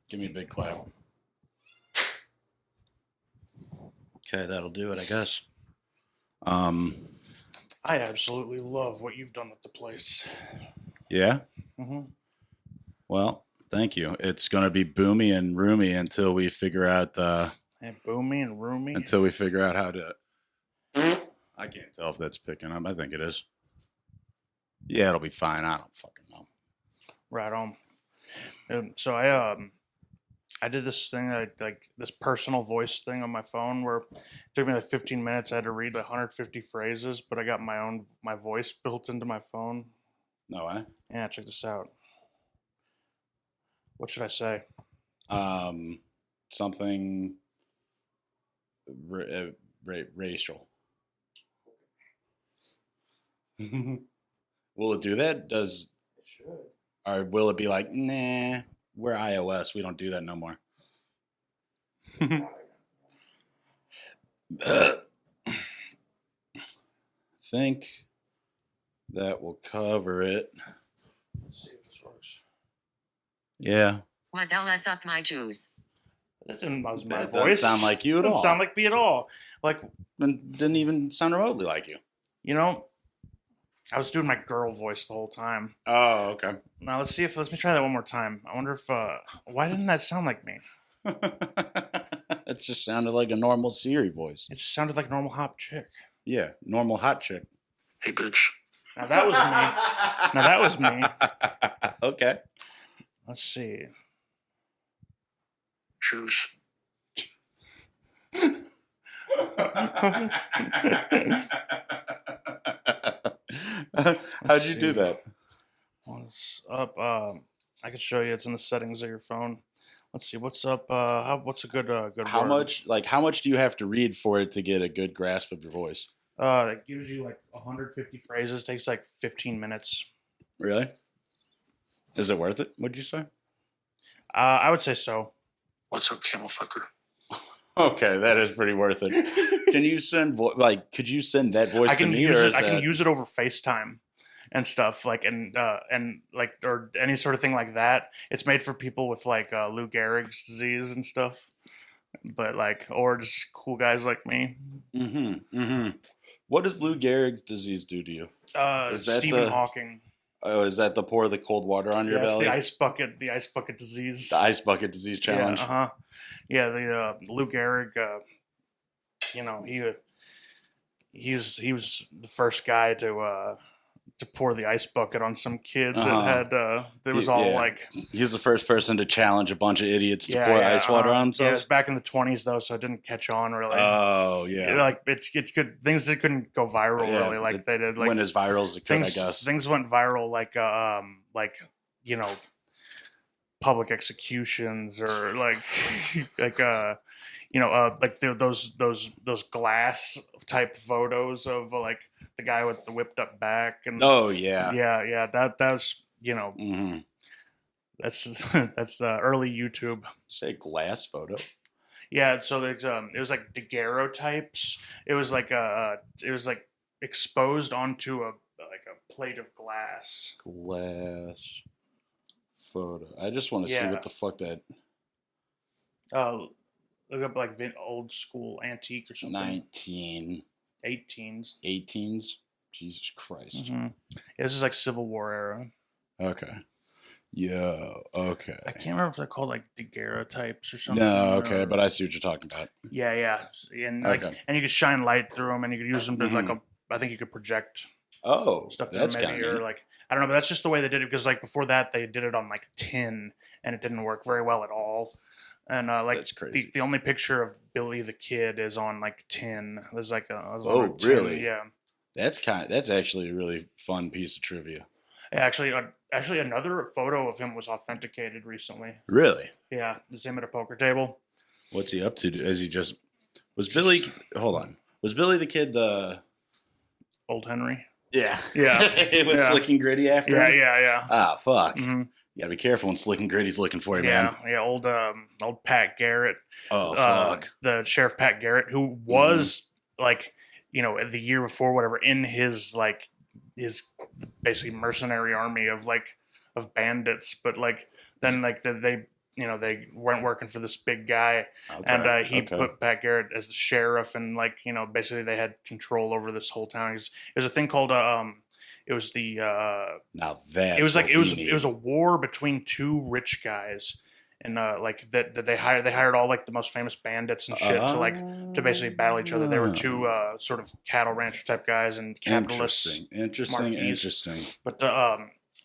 Give me a big clap. Okay, that'll do it, I guess. I absolutely love what you've done with the place. Yeah? Mm-hmm. Well, thank you. It's going to be boomy and roomy until we figure out And boomy and roomy. until we figure out how to. I can't tell if that's picking up. I think it is. Yeah, it'll be fine. I don't fucking know. Right on. And so I did this thing like this personal voice thing on my phone where it took me like 15 minutes. I had to read 150 phrases, but I got my voice built into my phone. No way. Yeah, check this out. What should I say? Something racial. Will it do that? Does It should. or will it be like, nah, we're iOS, we don't do that no more? Think that will cover it. Let's see if this works. Yeah. What else up my juice? That didn't was my That doesn't voice. sound like you at Doesn't all. sound like me at all. Like, And didn't even sound remotely like you. you know, I was doing my girl voice the whole time. Oh, okay. Now let me try that one more time. I wonder if why didn't that sound like me? It just sounded like a normal Siri voice. It just sounded like a normal hot chick. Yeah, normal hot chick. Hey, bitch. Now that was me. Now that was me. Okay. Let's see. Shoes. How'd you do that? What's up? I could show you. It's in the settings of your phone. Let's see. What's up? What's a good How word? how much do you have to read for it to get a good grasp of your voice? It gives you like 150 phrases. Takes like 15 minutes. Really? Is it worth it? Would you say? I would say so. What's up, camel fucker? Okay, that is pretty worth it. Can you send could you send that voice I can to me? use or it. is I can that- use it over FaceTime and stuff like and like or any sort of thing like that. It's made for people with like Lou Gehrig's disease and stuff, but like or just cool guys like me. What does Lou Gehrig's disease do to you? Is that Stephen the- Hawking. Oh, is that the pour the cold water on your Yeah, it's belly? the ice bucket disease. The ice bucket disease challenge. Yeah, yeah, the Lou Gehrig. You know, he was the first guy to pour the ice bucket on some kid that had that was all Yeah. like He was the first person to challenge a bunch of idiots to pour ice water on Yeah, it themselves. was back in the 20s though, so it didn't catch on really. Oh yeah. Like it could things that couldn't go viral Yeah, really like they did. Like went as viral as it could, I guess. things went viral like you know, public executions or like like you know like those glass type photos of like the guy with the whipped up back and Oh yeah. yeah that's you know Mm-hmm. that's early YouTube. Say glass photo. Yeah, so there's it was like daguerreotypes. It was like exposed onto a plate of glass. Glass photo. I just want to see Yeah. what the fuck that Look up like old school antique or something. 1918s. 18s. Jesus Christ. Mm-hmm. Yeah, this is like Civil War era. Okay. Yeah. Okay. I can't remember if they're called like daguerreotypes or something. No. Okay, or- but I see what you're talking about. yeah, and like Okay. and you could shine light through them, and you could use them to like I think you could project Oh, stuff there that's maybe kind or of like I don't know, but that's just the way they did it because like before that they did it on like tin and it didn't work very well at all. And like That's crazy. the only picture of Billy the Kid is on like tin. There's like a Oh, tin, really? Yeah. That's actually a really fun piece of trivia. Yeah, actually, another photo of him was authenticated recently. Really? Yeah, it's him at a poker table. What's he up to? Is he just was Billy? Hold on. Was Billy the Kid the? Old Henry. Yeah. Yeah. It was Yeah. Slick and Gritty after. Yeah, him? yeah. Ah, fuck. Mm-hmm. You gotta be careful when Slick and Gritty's looking for you, Yeah, man. yeah. Old Pat Garrett. Oh, fuck. The Sheriff Pat Garrett, who was like, you know, the year before, whatever, in his like his basically mercenary army of bandits, but like then like they they weren't working for this big guy, Okay, and he okay. put Pat Garrett as the sheriff, and basically they had control over this whole town. There's a thing called it was the Now that's it was like what it was we it was a need. war between two rich guys, and like that they hired all like the most famous bandits and shit to basically battle each other. They were two sort of cattle rancher type guys and capitalists. Interesting. Marquis. But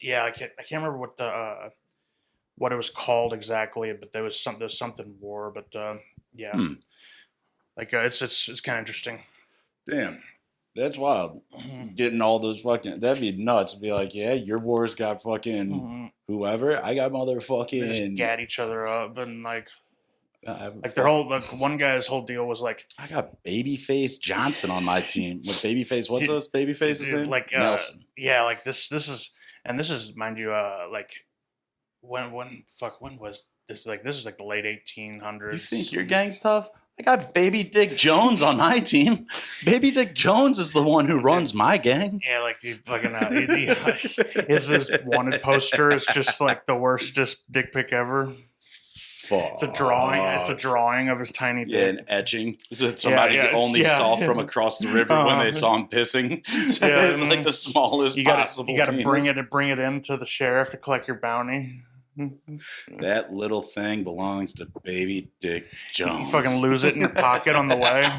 yeah, I can't remember what it was called exactly, but there was something war. But yeah, Hmm. like it's kind of interesting. Damn, that's wild. Getting all those fucking, that'd be nuts. Be like, yeah, your war's got fucking whoever. I got They just motherfucking. gat each other up, and like Like their whole one guy's whole deal was like, I got Babyface Johnson on my team. With Babyface, what's this Babyface's name? like Nelson. yeah, like this is mind you, like when was this? Like this was like the late 1800s. You think your gang's tough? I got Baby Dick Jones on my team. Baby Dick Jones is the one who runs my gang. Yeah, like the fucking his wanted poster is just like the worstest dick pic ever. Fuck. It's a drawing. It's a drawing of his tiny dick. Yeah, an etching. So somebody only saw from across the river when they saw him pissing. So Yeah, it's like the smallest possible. You got to penis. bring it in to the sheriff to collect your bounty. That little thing belongs to Baby Dick Jones. You fucking lose it in your pocket on the way.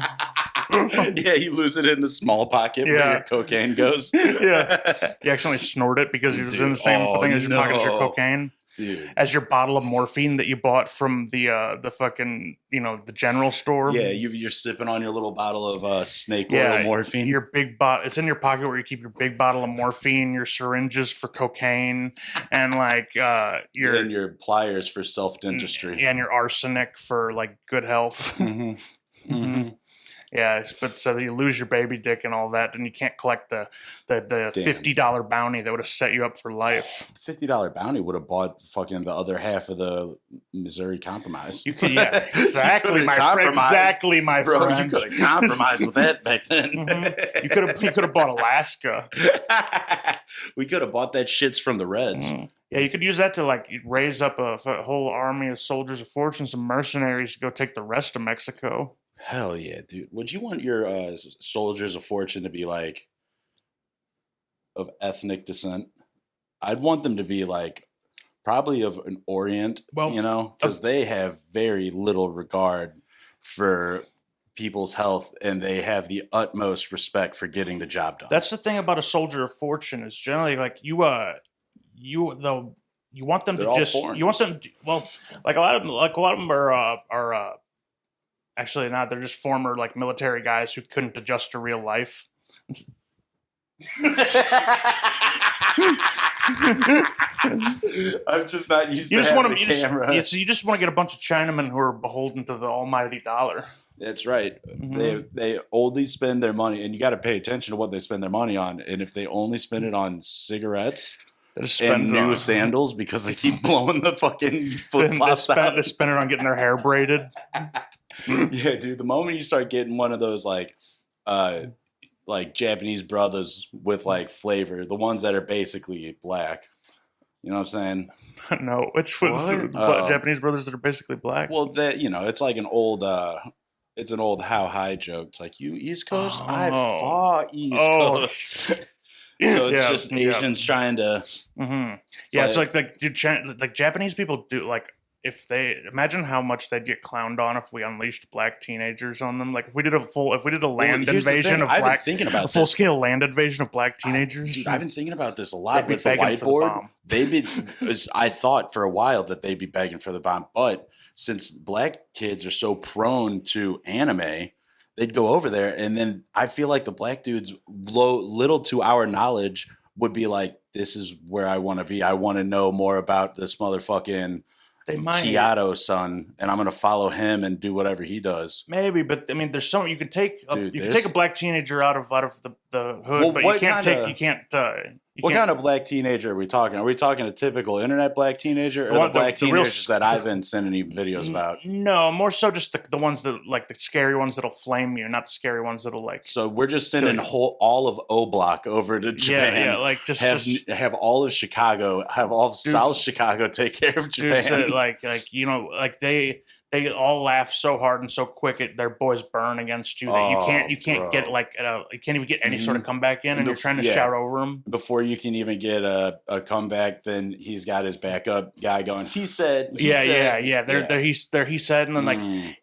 Yeah, you lose it in the small pocket where your cocaine goes. Yeah, you accidentally snort it because it was in the same thing as your pocket as your cocaine. Dude. As your bottle of morphine that you bought from the fucking the general store. Yeah, you're sipping on your little bottle of snake oil morphine. Your big it's in your pocket where you keep your big bottle of morphine, your syringes for cocaine, and like your pliers for self dentistry, and your arsenic for like good health. Mm-hmm. Mm-hmm. Yeah, but so you lose your baby dick and all that, and you can't collect the $50 bounty that would have set you up for life. $50 bounty would have bought fucking the other half of the Missouri Compromise. You could, yeah, exactly, my friend. Exactly, my Bro, friend. you could have compromised with that back then. Mm-hmm. You could have bought Alaska. We could have bought that shits from the Reds. Mm. Yeah, you could use that to like raise up a whole army of soldiers of fortune, some mercenaries to go take the rest of Mexico. Hell yeah, dude. Would you want your soldiers of fortune to be like of ethnic descent? I'd want them to be like probably of an Orient, because they have very little regard for people's health and they have the utmost respect for getting the job done. That's the thing about a soldier of fortune is generally like you want them They're to all just foreigners. you want them to, well, like a lot of them are actually not. They're just former like military guys who couldn't adjust to real life. I'm just not used You to just want having them. a camera. You just want to get a bunch of Chinamen who are beholden to the almighty dollar. That's right. Mhm. They only spend their money, and you got to pay attention to what they spend their money on. And if they only spend it on cigarettes They just and spend it new on, sandals because they keep blowing the fucking flip flops out. they spend it on getting their hair braided. Yeah, dude. The moment you start getting one of those like Japanese brothers with like flavor, the ones that are basically black. You know what I'm saying? No, which was the Japanese brothers that are basically black. Well, that it's like an old how high joke. It's like, you East Coast, I fought East Coast. So it's just Asians trying to. Mm-hmm. It's like Japanese people do like. If they imagine how much they'd get clowned on if we unleashed black teenagers on them, like if we did a land invasion of I've black, been thinking about a full scale land invasion of black teenagers. Dude, I've been thinking about this a lot They'd be with the begging for the whiteboard. bomb. I thought for a while that they'd be begging for the bomb, but since black kids are so prone to anime, they'd go over there, and then I feel like the black dudes, little to our knowledge, would be like, "This is where I want to be. I want to know more about this motherfucking." They might Kyoto's son, and I'm gonna follow him and do whatever he does. maybe, but I mean, there's some you can take. You can take a black teenager out of the hood, Well, but what you can't What kind of black teenager are we talking? Are we talking a typical internet black teenager, or the one- black the real teenagers that I've been sending you videos about? No, more so just the ones that like the scary ones that'll flame you, not the scary ones that'll like. So we're just sending all of O Block over to Japan. Yeah, like have all of Chicago, have all of South Chicago take care of Japan. Dude, like they all laugh so hard and so quick their boys burn against you that you can't get like you can't even get any sort of comeback in, and you're trying to shout over them before you can even get a comeback. Then he's got his backup guy going. He said, he said, and then and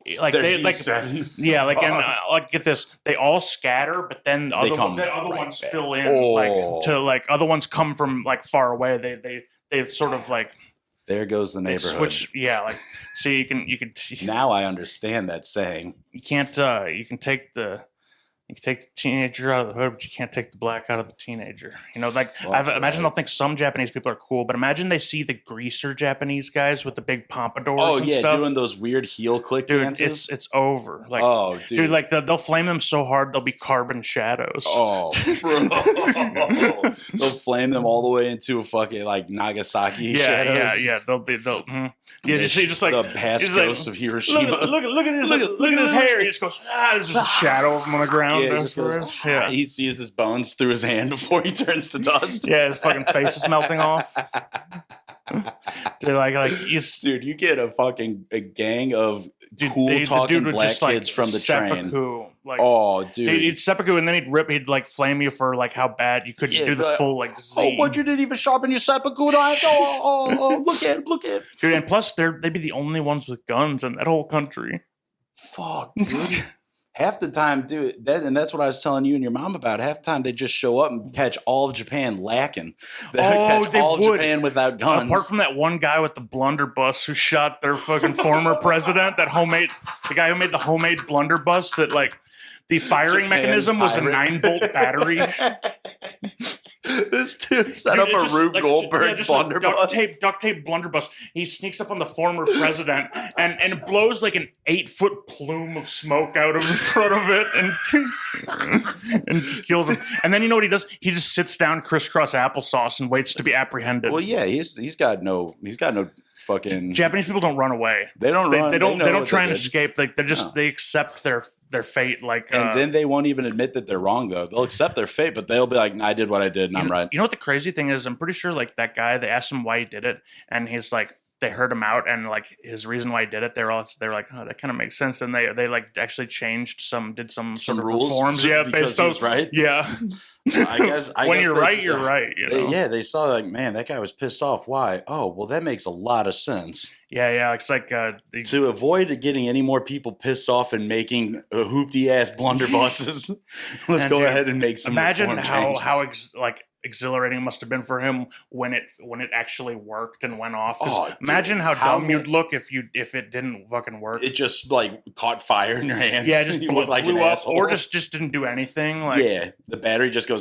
get this, they all scatter, but then other ones back. Fill in other ones come from like far away. They sort of like. There goes the neighborhood. Switch, so you can. Now I understand that saying. You can't. You can take the teenager out of the hood, but you can't take the black out of the teenager. You know, like imagine they'll think some Japanese people are cool, but imagine they see the greaser Japanese guys with the big pompadours and stuff. Doing those weird heel click dances. It's over. Like, dude, like they'll flame them so hard they'll be carbon shadows. Oh, bro. They'll flame them all the way into a fucking like Nagasaki shadows. Yeah. Just like the past ghosts of Hiroshima. Look at his hair. He just goes. There's just a shadow of him on the ground. Yeah, he sees his bones through his hand before he turns to dust. Yeah, his fucking face is melting off. Dude, you get a gang of cool talking black kids from the train. He'd seppuku, and then he'd like flame you for like how bad you couldn't do the full like Z. Oh, but you didn't even sharpen your seppuku knife. Look at. Dude, and plus they'd be the only ones with guns in that whole country. Fuck, dude. Half the time, dude, and that's what I was telling you and your mom about. Half the time, they just show up and catch all of Japan lacking. Japan without guns. Apart from that one guy with the blunderbuss who shot their fucking former president, the guy who made the homemade blunderbuss that like the firing Japan mechanism was a 9-volt battery. This dude set up a Rube Goldberg blunderbuss. Duct tape blunderbuss. He sneaks up on the former president and blows like an 8-foot plume of smoke out of the front of it and just kills him. And then you know what he does? He just sits down crisscross applesauce and waits to be apprehended. Well, yeah, he's got no fucking. Japanese people don't run away. They don't run. They don't try and escape. Like they accept their fate. Like and then they won't even admit that they're wrong though. They'll accept their fate, but they'll be like, "I did what I did, and I'm right." You know what the crazy thing is? I'm pretty sure like that guy. They asked him why he did it, and he's like. They heard him out, and like his reason why he did it, they're like, oh, that kind of makes sense. And they like actually changed did some sort of rules reforms, based on right, yeah. I guess you're right, you're right. You know? They saw like, man, that guy was pissed off. Why? Oh, well, that makes a lot of sense. Yeah. It's like to avoid getting any more people pissed off and making hoopty ass blunderbusses. Let's go ahead and make some. Imagine how exhilarating it must have been for him when it actually worked and went off. Imagine how dumb you'd look if it didn't fucking work. It just like caught fire in your hands. Yeah, just blew like an up, asshole. or just didn't do anything. Like the battery just goes.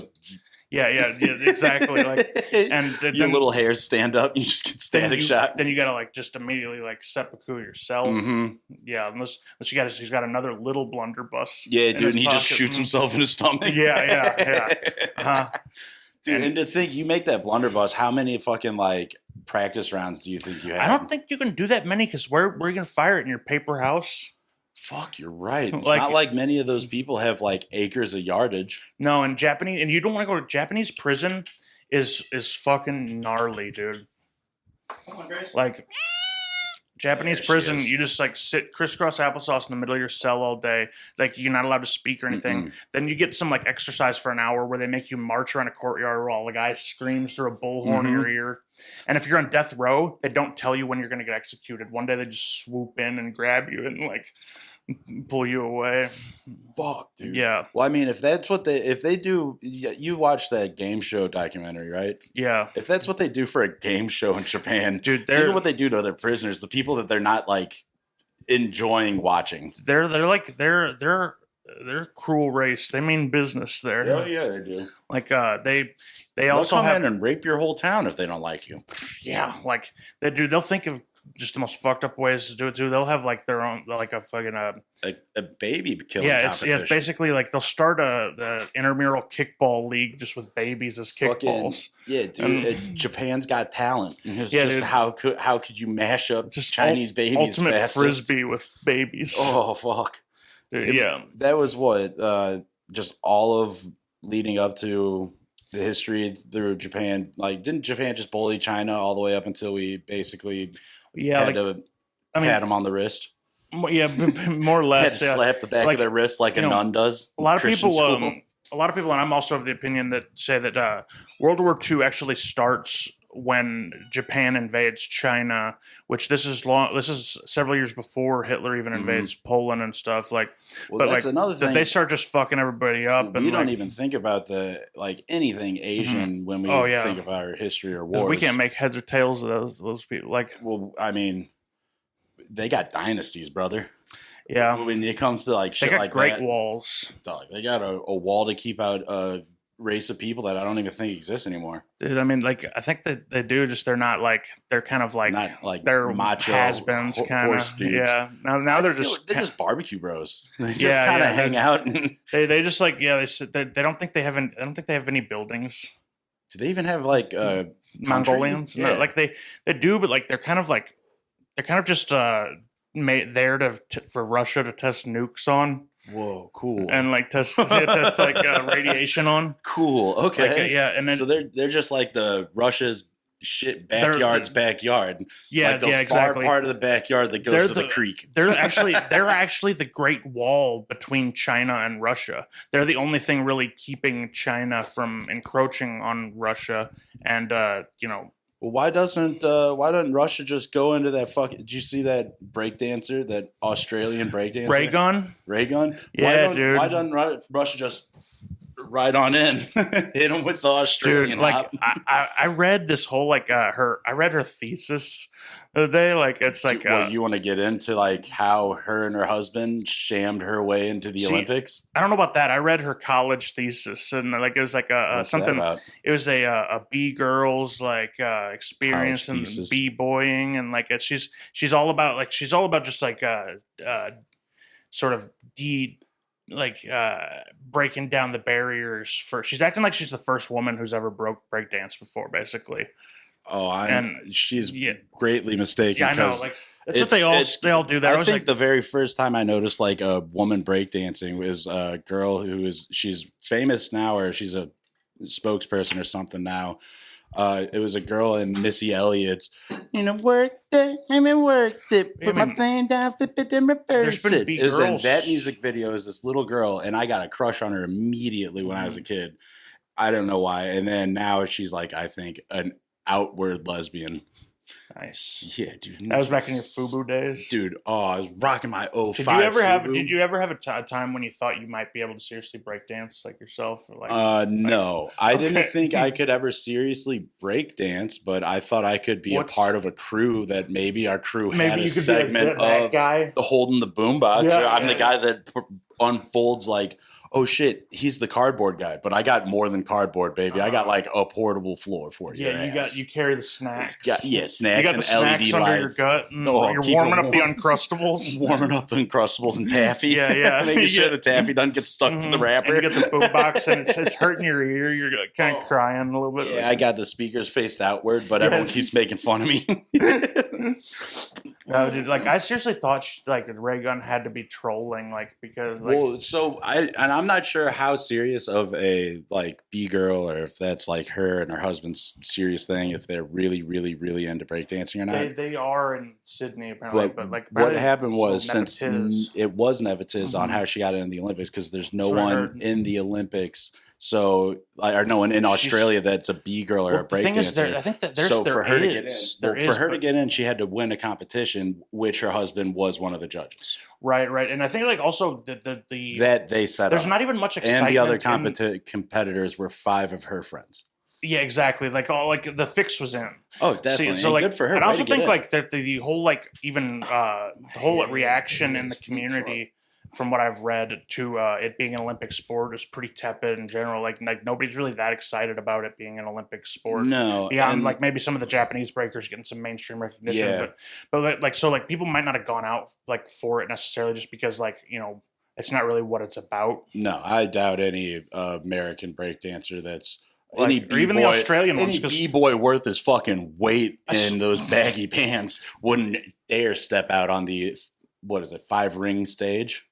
Yeah, exactly. Like, and your little hairs stand up. You just get static shock. Then you gotta like just immediately like seppuku yourself. Mm-hmm. Yeah, unless he's got another little blunderbuss. Yeah, dude, and he just shoots himself in his stomach. Yeah. Dude, and to think you make that blunderbuss, how many fucking like practice rounds do you think you have? I don't think you can do that many because where are you gonna fire it in your paper house? Fuck, you're right. It's not like many of those people have like acres of yardage. No, and you don't want to go to Japanese prison is fucking gnarly, dude. Come on, Grace. Like Japanese prison, you just like sit crisscross applesauce in the middle of your cell all day. Like you're not allowed to speak or anything. Mm-mm. Then you get some like exercise for an hour where they make you march around a courtyard while the guy screams through a bullhorn in your ear. And if you're on death row, they don't tell you when you're going to get executed. One day they just swoop in and grab you and like pull you away. Fuck, dude. Yeah. Well, I mean, if they do, you watch that game show documentary, right? Yeah. If that's what they do for a game show in Japan, dude, think of what they do to other prisoners, the people that they're not like enjoying watching. They're a cruel race. They mean business there. Oh yeah, they do. Like they'll also come in and rape your whole town if they don't like you. Yeah, like they do. They'll think of just the most fucked up ways to do it too. They'll have like their own, like a fucking A baby killing yeah, competition. it's basically like they'll start the intramural kickball league just with babies as kickballs. Yeah, dude. Japan's got talent. It's Yeah, just dude. how could you mash up Just Chinese babies ultimate fastest? frisbee with babies. Oh fuck! Dude, yeah. That was what just all of leading up to the history through Japan. Like, didn't Japan just bully China all the way up until we basically Yeah, had like, to I mean, pat them on the wrist? yeah, more or Had less. to Yeah. slap the back Like, of their wrist like a you know, nun does. A lot of in Christian people, school. and I'm also of the opinion that say that World War II actually starts when Japan invades China, which this is several years before Hitler even invades Poland and stuff. Like, Well, but that's like another that thing. they start just fucking everybody up, We and don't like, even think about the anything Asian when we Oh, yeah. think of our history or 'cause wars. we can't make heads or tails of those people. Like, Well, I mean, they got dynasties, brother. yeah, When it comes to like they shit got like great that, walls. dog, they got a wall to keep out a race of people that I don't even think exists anymore. Dude, I mean, like, I think that they do, just they're not like, they're kind of like, Not like they're macho has-beens kind horse of. dudes. Yeah. Now they're I feel just they're just barbecue bros. They just Yeah, kind of yeah, hang out. And they just like, yeah, they sit there. They don't think they have any, I don't think they have any buildings. do they even have like Mongolians, Yeah. no, like they do, but like they're kind of just made there for Russia to test nukes on Whoa, cool. and like test like radiation on. Cool. Okay. Like, yeah, and then So they're just like the Russia's shit backyard's backyard. yeah, Like the yeah, far exactly. part of the backyard that goes They're to the creek. They're actually the Great Wall between China and Russia. They're the only thing really keeping China from encroaching on Russia, and Well, why doesn't Russia just go into that fucking? Did you see that breakdancer, that Australian breakdancer, Raygun. Raygun? Yeah, dude. Why doesn't Russia just ride on in, hit him with the Australian? Dude, like hop? I read this whole like I read her thesis the other day. Like, it's like Well, you want to get into like how her and her husband shammed her way into the See, Olympics? I don't know about that. I read her college thesis, and like it was like What's that something. about? It was a B girls like experience in College thesis. B-boying, and like she's all about just like sort of breaking down the barriers for. She's acting like she's the first woman who's ever broke breakdance before, basically. Oh, she's Yeah. greatly mistaken. Yeah, I know. 'cause Like that's what they all do. That I was think like the very first time I noticed like a woman breakdancing was a girl she's famous now, or she's a spokesperson or something now. It was a girl in Missy Elliott's, work it, let me work it, put my thing down, flip it, then reverse been it. B It was in girls. that music video is this little girl, and I got a crush on her immediately when I was a kid. I don't know why. And then now she's like, I think, an outward lesbian. nice. Yeah, dude. That was back in your nice. FUBU days. Dude, I was rocking my 05 Did you ever have? Fubu. Did you ever have a time when you thought you might be able to seriously break dance like yourself? Or No, I Okay. didn't think I could ever seriously break dance, but I thought I could be What's- a part of a crew that maybe our crew had maybe a you could segment be like that of guy. the holding the boombox. Yeah, Or I'm the yeah. guy that unfolds like, oh shit, he's the cardboard guy, but I got more than cardboard, baby. I got like a portable floor for you. Yeah, you carry the snacks. snacks You and got the snacks LED under lights. your gut, and Oh, you're keep it warming up the warm. Uncrustables. Warming up the Uncrustables and taffy. Yeah, yeah. Making sure Yeah. the taffy doesn't get stuck to the Mhm. wrapper. And you get the boombox, and it's hurting your ear. You're kind of crying a little bit. Yeah, I got the speakers faced outward, but everyone keeps making fun of me. No, dude, like I seriously thought Ray Gun had to be trolling, like because like Well, so I'm not sure how serious of a like B girl, or if that's like her and her husband's serious thing, if they're really, really, really into breakdancing or not. they are in Sydney apparently, but like what apparently happened it's was, all since nepotiz. it was nepotism on Mhm. how she got in the Olympics, because there's no That's what I one heard. in the Olympics, so or no one in She's- Australia that's a B girl or Well, a the thing is, breakdancer. I think that there's So there for her to is. get in, There well, for is, her to but- get in, she had to win a competition, which her husband was one of the judges. right, and I think like also the That they set there's up. not even much excitement. And the other in- competitors were 5 of her friends. Yeah, exactly. Like all like the fix was in. Oh, definitely. So And like, good for her. and I Way also to get think in. like the whole like even the whole reaction in the community from what I've read, to it being an Olympic sport is pretty tepid in general. Like nobody's really that excited about it being an Olympic sport. No, Beyond and like maybe some of the Japanese breakers getting some mainstream recognition, Yeah. but like so like people might not have gone out like for it necessarily just because like it's not really what it's about. no, I doubt any American breakdancer that's Like, any or even the B-boy- Australian ones, any 'cause- b-boy worth his fucking weight I s- in those baggy pants wouldn't dare step out on the 5-ring stage,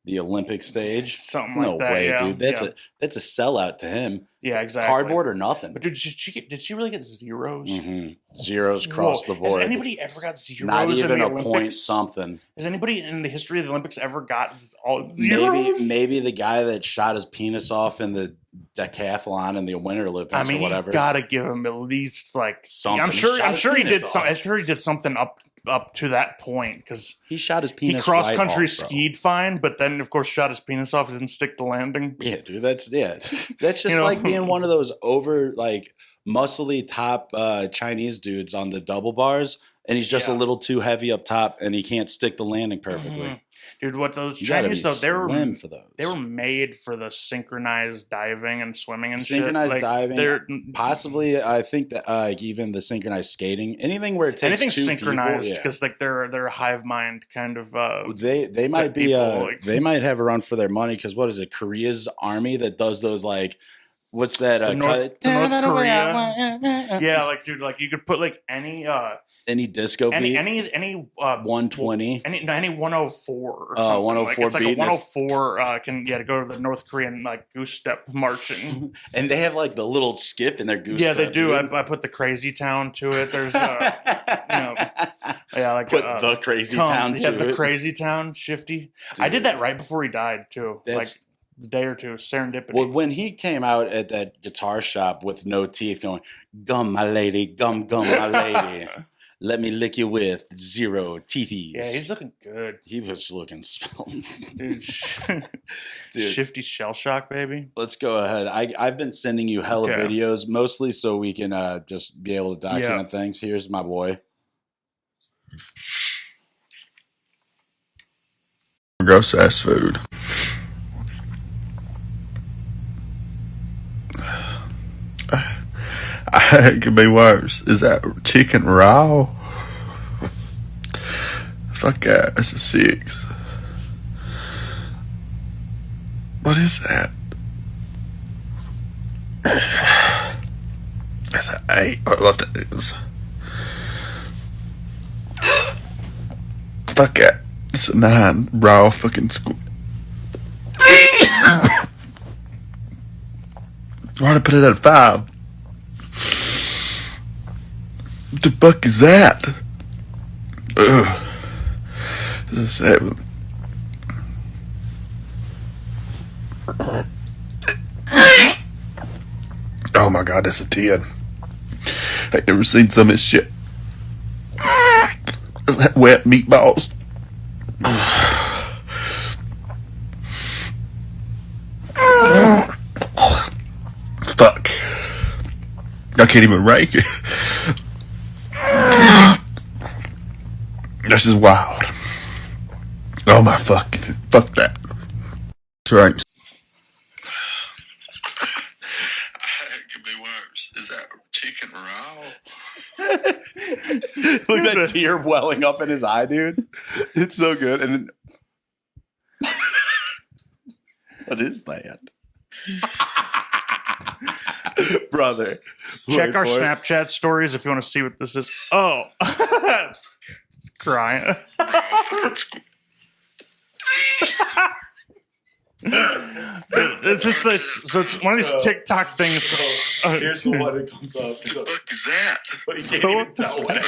the Olympic stage. Something No like that. way, Yeah, dude. That's yeah. a sellout to him. Yeah, exactly. Cardboard or nothing. But dude, did she really get zeros? Zeros across Whoa. the board. Has anybody ever got zeros? Not in even the a Olympics? point something. Has anybody in the history of the Olympics ever got all zeros? Maybe the guy that shot his penis off in the decathlon in the Winter Olympics I mean, or whatever. you gotta give him at least like Something. I'm He sure. shot I'm his sure he penis did. off. I'm sure he did something up to that point because He shot his he penis. cross right country off, bro. skied fine, but then of course shot his penis off and didn't stick the landing. Yeah, dude. That's just You know? like being one of those over like muscly top Chinese dudes on the double bars, and he's just a Yeah. little too heavy up top, and he can't stick the landing perfectly. Mhm. Dude, what those You gotta be Chinese though? slim for those. They were made for the synchronized diving and swimming and Synchronized shit. diving, They're Possibly, I think that even the synchronized skating, anything where it takes anything two synchronized people, because like they're a hive mind kind of. they might be people, like- they might have a run for their money because what is it? Korea's army that does those like what's that? The North Korea. Yeah, like dude, like you could put like any disco beat, any 120. any 104 or Oh, something. 104 like, it's like beat, a and it's- 104 can to go to the North Korean like goose step marching. And they have like the little skip in their goose. Yeah, they step, do. dude. I put the crazy town to it. There's yeah, like Put the crazy town yeah, to the it. crazy town shifty. I did that right before he died too. That's- Like a day or two, serendipity. Well, when he came out at that guitar shop with no teeth, going "Gum, my lady, gum, my lady, let me lick you with zero teethies." yeah, he's looking good, He was looking swell. dude. Dude. Shifty shell shock, baby. Let's go ahead. I've been sending you hella Okay. videos, mostly so we can just be able to document things. Here's my boy. Gross ass food. It could be worse. Is that chicken raw? Fuck that. That's a 6. What is that? That's an 8. I what that is. Fuck that. It's a 9. Raw fucking squid. Why'd I put it at 5? What the fuck is that? Ugh. This is 7. Oh my god, that's a 10. I ain't never seen some of this shit. Wet meatballs. Fuck. I can't even rank it. This is wild. Oh my fuck. Fuck that. That's right. It could be worse. Is that chicken raw? Look at that tear welling up in his eye, dude. It's so good. And then... what is that? Brother. Check wait our for it. Snapchat stories if you want to see what this is. Oh, crying. It's one of these TikTok things. Here's the one that comes up. What the fuck is that? But you can't even tell what it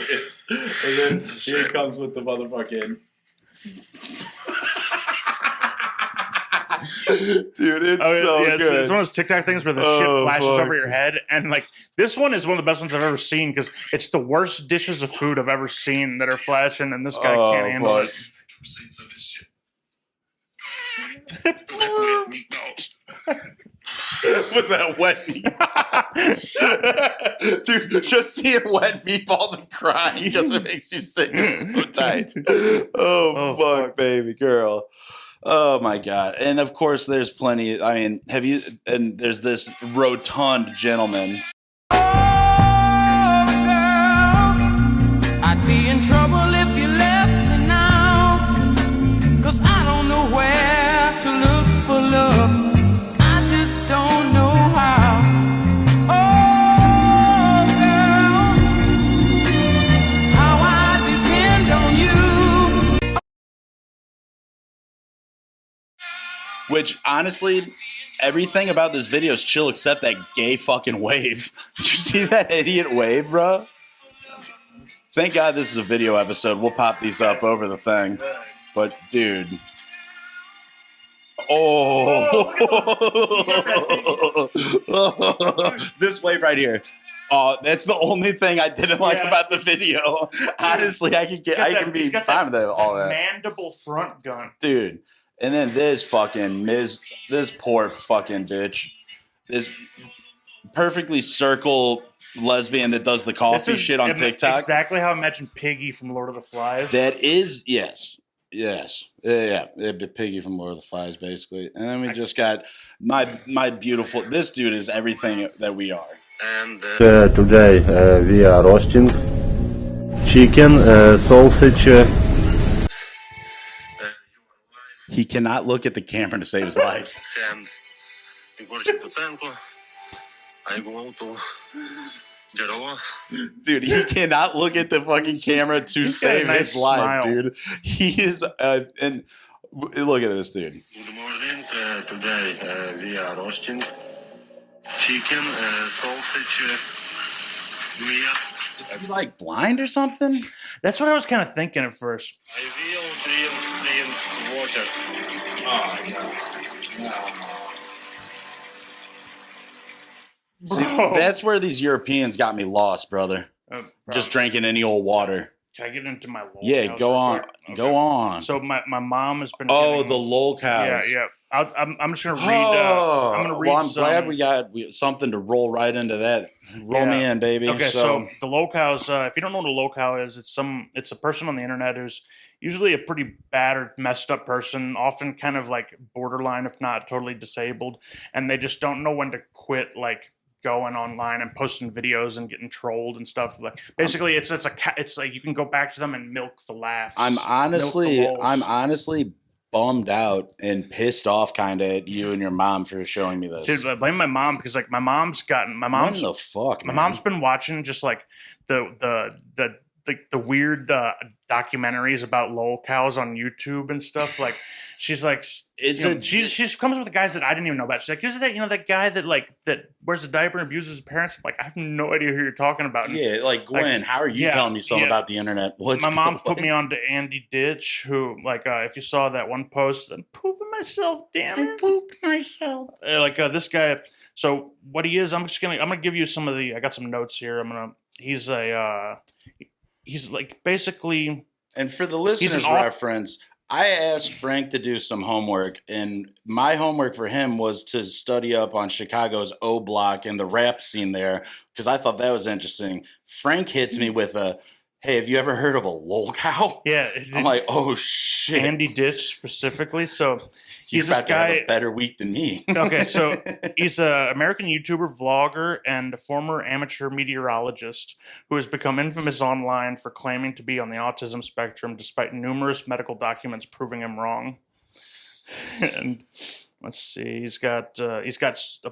is. And then here it comes with the motherfucking. Dude, it's so It's good. one of those TikTok things where the Oh, shit flashes fuck. over your head, and like this one is one of the best ones I've ever seen because it's the worst dishes of food I've ever seen that are flashing, and this guy Oh, can't handle fuck. it. Never seen some of this shit. Wet meatballs. What's that wet meatball? Dude, just seeing wet meatballs and crying because it makes you sick. It's so tight. Oh, fuck, baby girl. Oh my god. And of course there's plenty. I mean, and there's this rotund gentleman. I'd be in trouble if you left me now, 'cause I don't know where to look for love. I just don't know how. Oh, girl, how I depend on you. Which honestly, everything about this video is chill except that gay fucking wave. Did you see that idiot wave, bro? Thank God this is a video episode. We'll pop these up over the thing. But, dude. Oh. This wave right here. Oh, that's the only thing I didn't like about the video. Honestly, I can be fine with all that. Mandible front gun. Dude. And then this poor fucking bitch. This perfectly circle lesbian that does the coffee shit on TikTok. Exactly how I imagine Piggy from Lord of the Flies. That is, yes. Piggy from Lord of the Flies, basically. And then we just got my beautiful. This dude is everything that we are. And Today we are roasting chicken, sausage. He cannot look at the camera to save his life. and Ігорчик Туценко, I go to Джерело. Dude, he cannot look at the fucking camera to save his life, dude. He is, and look at this dude. Good morning. Today we are roasting chicken, sausage, meat. Is he like blind or something? That's what I was kind of thinking at first. I will drink clean water. Oh, no. See, that's where these Europeans got me lost, brother. Just drinking any old water. Can I get into my Lolcows? Yeah, go on. Okay. Go on. So my mom has been. Oh, the Lolcows. Yeah. I'm just gonna read. I'm gonna read. Well, I'm glad we got something to roll right into that. Roll me in, baby. Okay, so the Lolcows. If you don't know what a Lolcow is, it's a person on the internet who's usually a pretty bad or messed up person, often kind of like borderline, if not totally disabled, and they just don't know when to quit, like going online and posting videos and getting trolled and stuff. Like basically, it's like you can go back to them and milk the laughs. I'm honestly bummed out and pissed off kind of at you and your mom for showing me this. Dude, I blame my mom because like my mom's What the fuck, my man? mom's been watching just like the weird documentaries about Lolcows on YouTube and stuff. Like she's like she comes up with guys that I didn't even know about. She's like, who's that? That guy that wears the diaper and abuses his parents. I'm like, I have no idea who you're talking about. And yeah, like Gwen, how are you telling me something about the internet? My mom put me on to Andy Ditch, who like if you saw that one post, I'm pooping myself, damn it. I pooped myself. This guy. So what he is, I'm gonna give you some of the. I got some notes here. He's like basically. And for the listeners' reference, I asked Frank to do some homework, and my homework for him was to study up on Chicago's O Block and the rap scene there, because I thought that was interesting. Frank hits me with a, hey, have you ever heard of a Lolcow? Yeah. I'm like, oh, shit. Andy Ditch specifically. So he's this guy. To have a better week than me. Okay, so he's an American YouTuber, vlogger, and a former amateur meteorologist who has become infamous online for claiming to be on the autism spectrum, despite numerous medical documents proving him wrong. And let's see, he's got a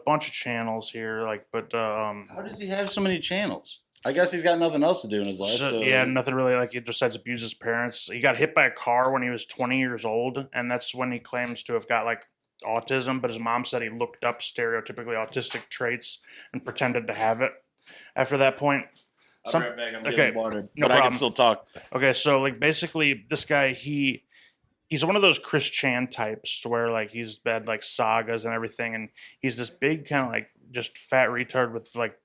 bunch of channels here, how does he have so many channels? I guess he's got nothing else to do in his life. So. Yeah, nothing really like it besides abuse his parents. He got hit by a car when he was 20 years old, and that's when he claims to have got like autism, but his mom said he looked up stereotypically autistic traits and pretended to have it. After that point, I'll be right back. I'm getting water, but I can still talk. Okay, so like basically this guy, he's one of those Chris Chan types where like he's had like sagas and everything, and he's this big kind of like just fat retard with like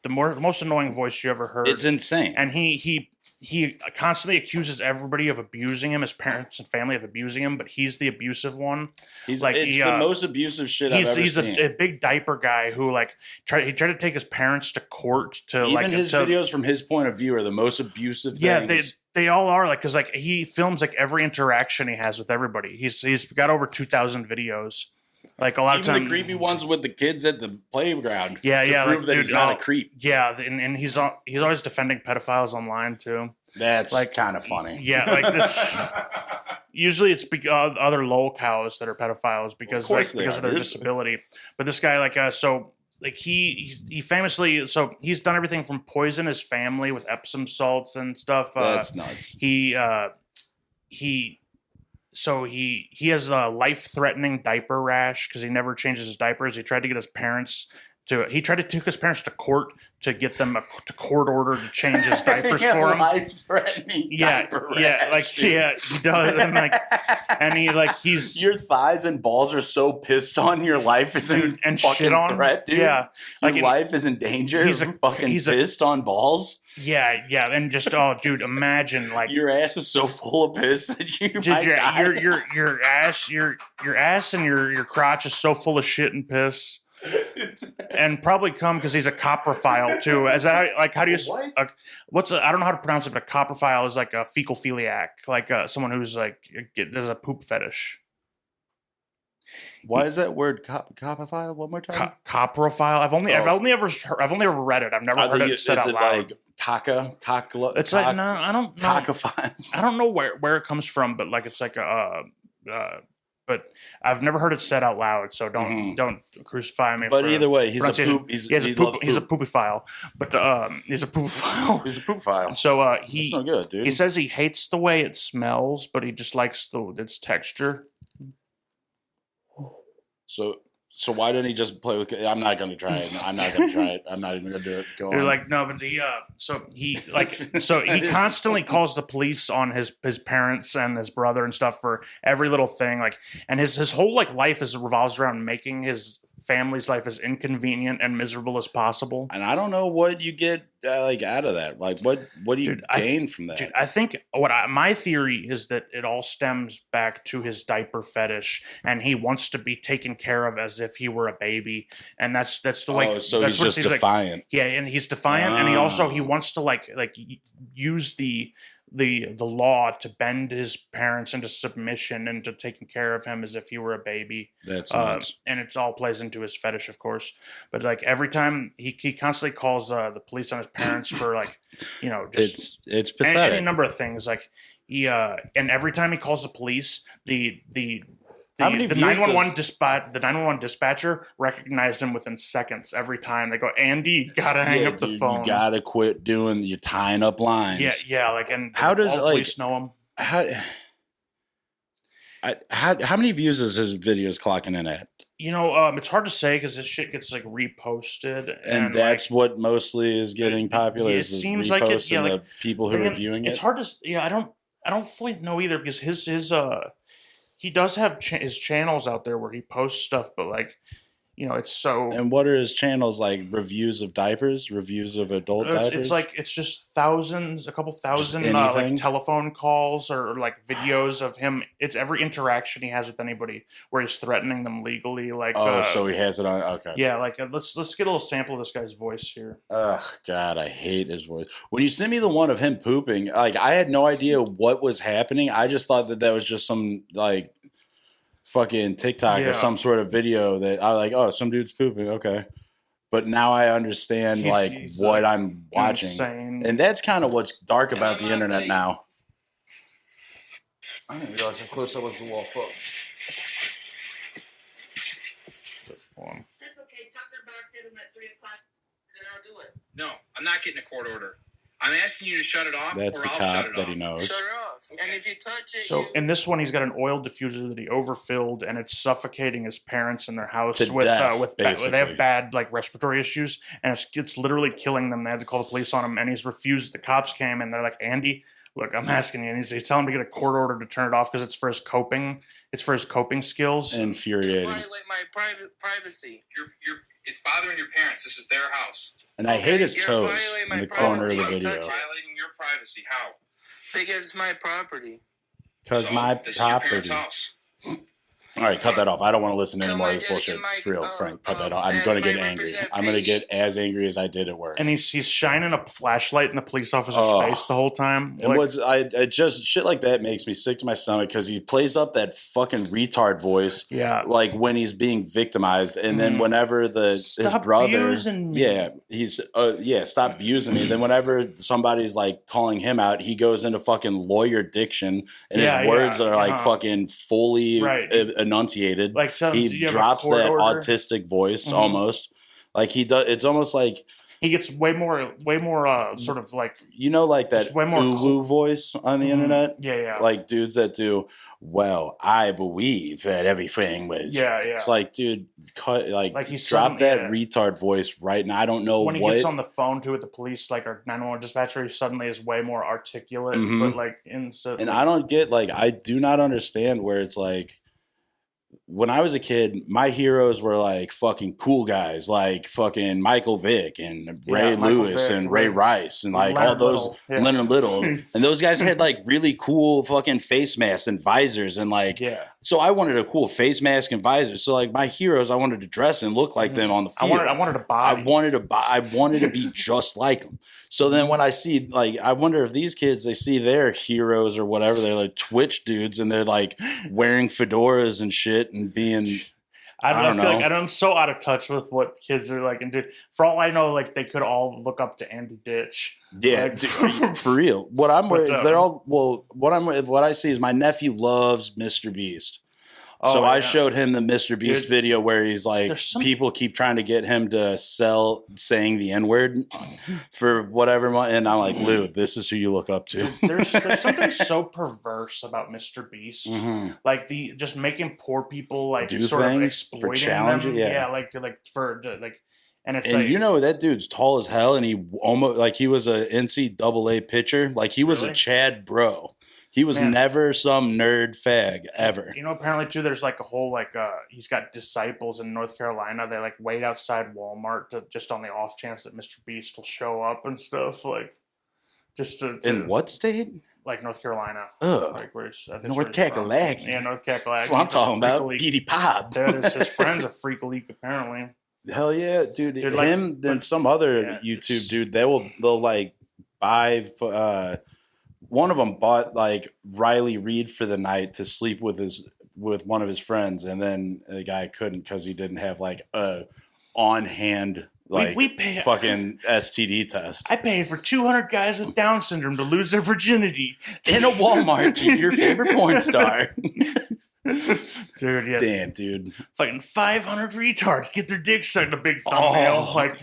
the most annoying voice you ever heard. It's insane. And he he constantly accuses everybody of abusing him, his parents and family of abusing him, but he's the abusive one. It's like the most abusive shit I've ever seen. He's a big diaper guy who like tried to take his parents to court to even like his videos from his point of view are the most abusive. Yeah, things. they all are like because like he films like every interaction he has with everybody. He's got over 2,000 videos. Like a lot even of time, the creepy ones with the kids at the playground. Yeah, to yeah, prove like, that dude, he's not a creep. Yeah, and he's always defending pedophiles online too. That's like kind of funny. Yeah, like that's usually it's other lolcows that are pedophiles because of their disability. But this guy he famously he's done everything from poison his family with Epsom salts and stuff. That's nuts. He has a life-threatening diaper rash because he never changes his diapers. He tried to get his parents he tried to take his parents to court to get them to court order to change his diapers for him. Life-threatening diaper rash. He does, and he's your thighs and balls are so pissed on your life is in and fucking shit on threat, dude. Yeah, your life is in danger. He's pissed on balls. Yeah, and just dude, imagine like your ass is so full of piss that you might die. Your ass and your crotch is so full of shit and piss. And probably come because he's a coprophile too. Is that like how do you I don't know how to pronounce it, but a coprophile is like a fecal-philiac, like someone who's like there's a poop fetish. Why is that word coprophile? One more time. Coprophile. I've only ever read it. I've never heard it said out loud. Like it's like no, I don't know. Cockophile. I don't know where it comes from, but like it's like but I've never heard it said out loud, so don't crucify me. But either way, he's a poopyphile. But he's a poopyphile. He's a poopyphile. So that's no good, dude. He says he hates the way it smells, but he just likes its texture. So why didn't he just play with? I'm not going to try it. I'm not going to try it. I'm not even going to do it. They're like, no, but he constantly calls the police on his parents and his brother and stuff for every little thing. Like, and his whole life revolves around making his family's life as inconvenient and miserable as possible. And I don't know what you get out of that. Like, what do you gain from that? Dude, I think my theory is that it all stems back to his diaper fetish, and he wants to be taken care of as if he were a baby, and that's the way. Oh, so he's just defiant. And he's defiant, and he wants to use the law to bend his parents into submission and to taking care of him as if he were a baby. That's nuts. And it all plays into his fetish, of course. But like every time he constantly calls the police on his parents for just it's pathetic. Any number of things. Like and every time he calls the police, the 911 dispatcher recognized him within seconds every time. They go, Andy, you gotta hang up the phone. You gotta quit doing you're tying up lines. Yeah. Like, and how does all police know him? How many views is his videos clocking in at? It's hard to say because this shit gets reposted, and that's what mostly is getting popular. It seems like it. Yeah, the people who are viewing it. It's hard to. Yeah, I don't fully know either because his he does have his channels out there where he posts stuff, but it's so. And what are his channels like? Reviews of diapers, reviews of adult diapers. It's just a couple thousand telephone calls or videos of him. It's every interaction he has with anybody where he's threatening them legally. So he has it on. Okay. Yeah, let's get a little sample of this guy's voice here. Ugh, God, I hate his voice. When you sent me the one of him pooping, I had no idea what was happening. I just thought that was just some fucking TikTok or some sort of video that I some dude's pooping. Okay. But now I understand what I'm watching. Insane. And that's kind of what's dark about the internet now. I didn't realize how close I was to the wall. Fuck. That's okay. Tucker back at him at 3 o'clock. Then I'll do it. No, I'm not getting a court order. I'm asking you to shut it off. That's the cop that he knows. Shut it off. Okay. And if you touch it, so in this one, he's got an oil diffuser that he overfilled, and it's suffocating his parents in their house to death, they have bad respiratory issues, and it's literally killing them. They had to call the police on him, and he's refused. The cops came, and they're like, Andy, look, I'm asking you. And he's telling him to get a court order to turn it off because it's for his coping. It's for his coping skills. Infuriating. You violate my privacy. It's bothering your parents. This is their house. And I hate his toes in the corner of the video. Violating your privacy. to see how. Because my property. Because So, my this is your parents' property. house. All right, cut that off. I don't want to listen to any Tell more of my this daddy bullshit. and my, For real, Frank. Cut that off. I'm as going to my get angry. I'm going to representation. get as angry as I did at work. And he's shining a flashlight in the police officer's Oh. face the whole time. And what's I just shit like that makes me sick to my stomach because he plays up that fucking retard voice, yeah. like when he's being victimized, and then Mhm. whenever his Stop brother, abusing me. yeah, he's stop abusing me. Then whenever somebody's like calling him out, he goes into fucking lawyer diction, and Yeah, his words yeah, are like uh-huh. fucking fully Right. enunciated. Like He drops that autistic voice Mhm. almost. Like he does. It's almost like he gets way more sort of like like that just way more Ulu voice on the Mhm. internet. Yeah. Like dudes that do, well, I believe that everything was. Yeah. It's like, dude, cut like he's drop that yeah. retard voice right now. I don't know when he what. gets on the phone too with the police, like our 911 dispatcher, he suddenly is way more articulate, Mhm. but like instead. And I don't get I do not understand where it's like. When I was a kid, my heroes were like fucking cool guys, like fucking Michael Vick and Ray Lewis and Ray Rice and like all those Leonard Little, and those guys had like really cool fucking face masks and visors and like. Yeah. So I wanted a cool face mask and visor. So like my heroes, I wanted to dress and look like them on the field. I wanted to body. I wanted to be just like them. So then when I see I wonder if these kids, they see their heroes or whatever, they're like Twitch dudes and they're like wearing fedoras and shit and being. I don't know. I'm so out of touch with what kids are like, and dude, for all I know, like they could all look up to Andy Ditch. Yeah, like, dude, for real. What I'm with is they're all what I see is my nephew loves Mr. Beast. So I showed him the Mr. Beast video where he's like, people keep trying to get him to sell saying the N-word for whatever money. And I'm like, Lou, this is who you look up to. There's something so perverse about Mr. Beast. Mm-hmm. Like just making poor people like do sort of things exploiting for challenging. them. Yeah, like for like. And it's and like, that dude's tall as hell, and he almost like he was a NCAA pitcher. Like he was a Chad Bro. He was never some nerd fag ever. Apparently too, there's like a whole he's got disciples in North Carolina. They like wait outside Walmart just on the off chance that Mr. Beast will show up and stuff. Like just to in what state? Like North Carolina. Ugh. Like North Kakalaki. Yeah, North Kakalaki. That's what I'm talking about. Petey Pop. That is his friend's a freak leak apparently. Hell yeah, dude. Him and some other YouTube dude, they'll like buy. One of them bought like Riley Reid for the night to sleep with one of his friends, and then the guy couldn't because he didn't have like a on hand we pay, fucking STD test. I paid for 200 guys with Down syndrome to lose their virginity in a Walmart. Your favorite porn star. Dude, yes. Damn, dude. Fucking 500 retards get their dick sucked in a big thumbnail.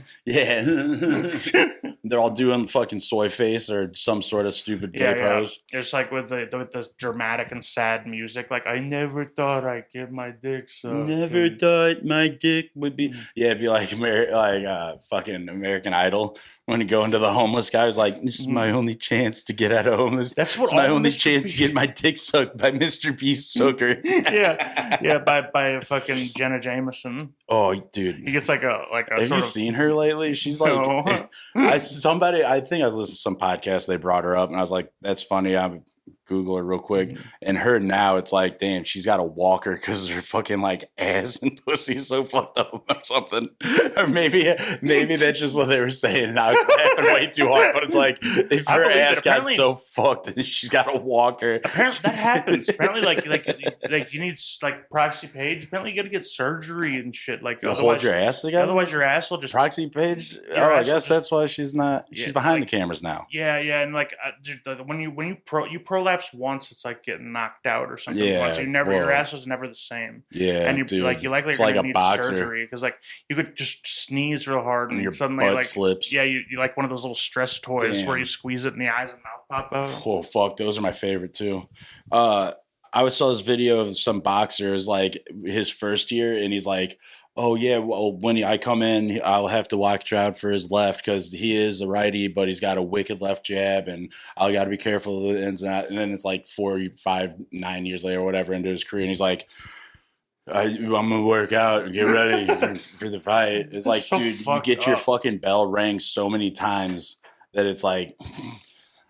They're all doing fucking soy face or some sort of stupid gay pose. It's like with this dramatic and sad music. Like, I never thought I'd get my dick sucked. Never thought my dick would be. Yeah, it'd be like fucking American Idol. When you go into the homeless guy, who's like, this is my only chance to get out of homeless. That's what my only chance to get my dick sucked by Mr. Beast Sucker. by fucking Jenna Jameson. Oh, dude, he gets like a. Have you seen her lately? She's like, I think I was listening to some podcast. They brought her up, and I was like, that's funny. I'm Google her real quick, and her now it's like, damn, she's got a walker because her fucking like ass and pussy is so fucked up or something. Or maybe that's just what they were saying. Now it's laughing way too hard, but it's like if her ass got so fucked that she's got a walker. Apparently that happens. Apparently, like you need like Proxy Page. Apparently, you got to get surgery and shit. Like you hold your ass together. Otherwise, your ass will just Proxy Page. Oh, I guess that's why she's not. She's behind the cameras now. Yeah, and like when you prolapse once, it's like getting knocked out or something. Yeah, once your ass was never the same. Yeah, and you dude. like you likely it's are like gonna a need boxer. surgery because like you could just sneeze real hard and your suddenly butt like slips. Yeah, you like one of those little stress toys where you squeeze it and the eyes and mouth pop out. Oh fuck, those are my favorite too. I saw this video of some boxers like his first year, and he's like, oh yeah, well when I come in, I'll have to watch out for his left because he is a righty, but he's got a wicked left jab, and I got to be careful of the ins and outs. And then it's like 4, 5, 9 years later, or whatever, into his career, and he's like, I'm gonna work out and get ready for the fight. It's like, so dude, you get your fucking bell rang so many times that it's like.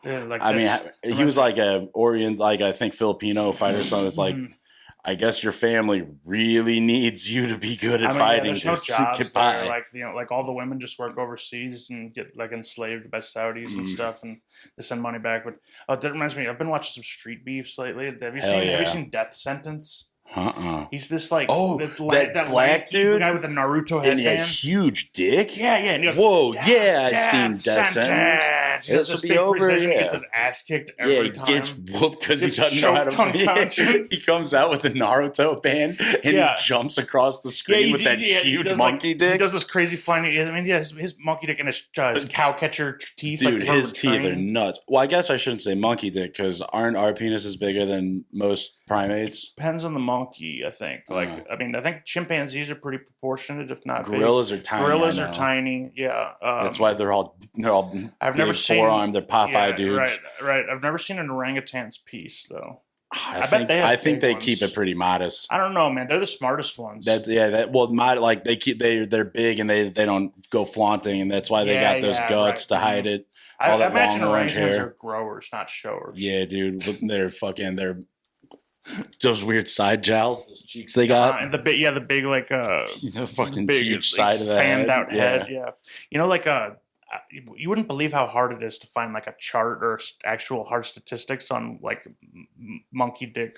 Dude, like I mean, that's- he was like a Orient, like I think Filipino fighter. So it's like, I guess your family really needs you to be good at fighting. there's no to jobs get there. by. Like like all the women just work overseas and get like enslaved by Saudis and stuff, and they send money back. But that reminds me, I've been watching some street beefs lately. Have you Hell seen? Have you yeah. seen Death Sentence? He's He's this like that black lanky dude guy with the Naruto and he had headband. huge dick. Yeah, and he goes, Whoa, yeah, I've Death seen Death Sentence. He has This will this be big over. precision. He Yeah. gets his ass kicked Yeah, every he time. gets whooped because he Gets doesn't know how to choked unconscious. He comes out with a Naruto band and Yeah. he jumps across the screen with that he huge does, monkey like, dick. He does this crazy flying. I mean, yeah, his monkey dick and his cowcatcher teeth. Dude, like, from his teeth are returning. nuts. Well, I guess I shouldn't say monkey dick because aren't our penises bigger than most primates? Depends on the monkey, I think. Like, I mean, I think chimpanzees are pretty proportionate, if not big. Gorillas are tiny. Gorillas I are know. tiny. Yeah, That's why they're all I've big never seen forearm. They're Popeye yeah, dudes. Right. I've never seen an orangutan's piece though. I bet think they have I think big they keep ones. it pretty modest. I don't know, man. They're the smartest ones. That's like they're big and they don't go flaunting and that's why they got those guts right. to hide it. I all that imagine long orange orangutans hair. are growers, not showers. Yeah, dude, they're those weird side jowls, those cheeks they got. And the big like fucking big, huge like, side of the fanned head. out head. Yeah, you know, like you wouldn't believe how hard it is to find like a chart or actual hard statistics on like monkey dick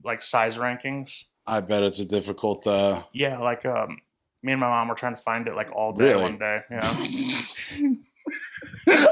like size rankings. I bet it's a difficult. Yeah, like me and my mom were trying to find it like all day Really? one day. Yeah.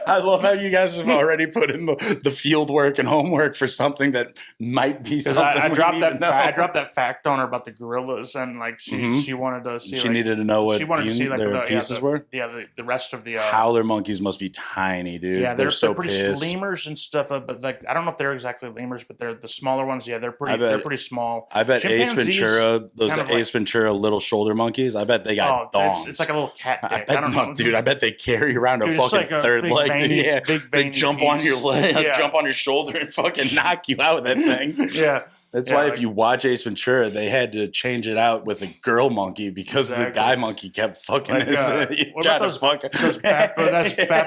I love how you guys have already put in the field work and homework for something that might be Because something I we dropped need that to know. I dropped that fact on her about the gorillas, and like she wanted to see. She like, needed to know what she wanted to see like their the, pieces were. Yeah, the rest of the Howler monkeys must be tiny, dude. yeah, they're so pretty pissed. lemurs and stuff. But like, I don't know if they're exactly lemurs, but they're the smaller ones. Yeah, they're pretty. They're pretty small. I bet Ace Chimpanzees Ventura, those kind of Ace Ventura little shoulder monkeys. I bet they got thongs. it's like a little cat dick. I bet, don't know, dude. I bet they carry around a Dude, it's fucking like a third big leg. veiny- Yeah, big they veiny jump on your piece. leg, Yeah. jump on your shoulder, and fucking knock you out with that thing. Yeah. That's Yeah, why like- if you watch Ace Ventura, they had to change it out with a girl monkey because the Exactly. guy monkey kept fucking Like, his. what about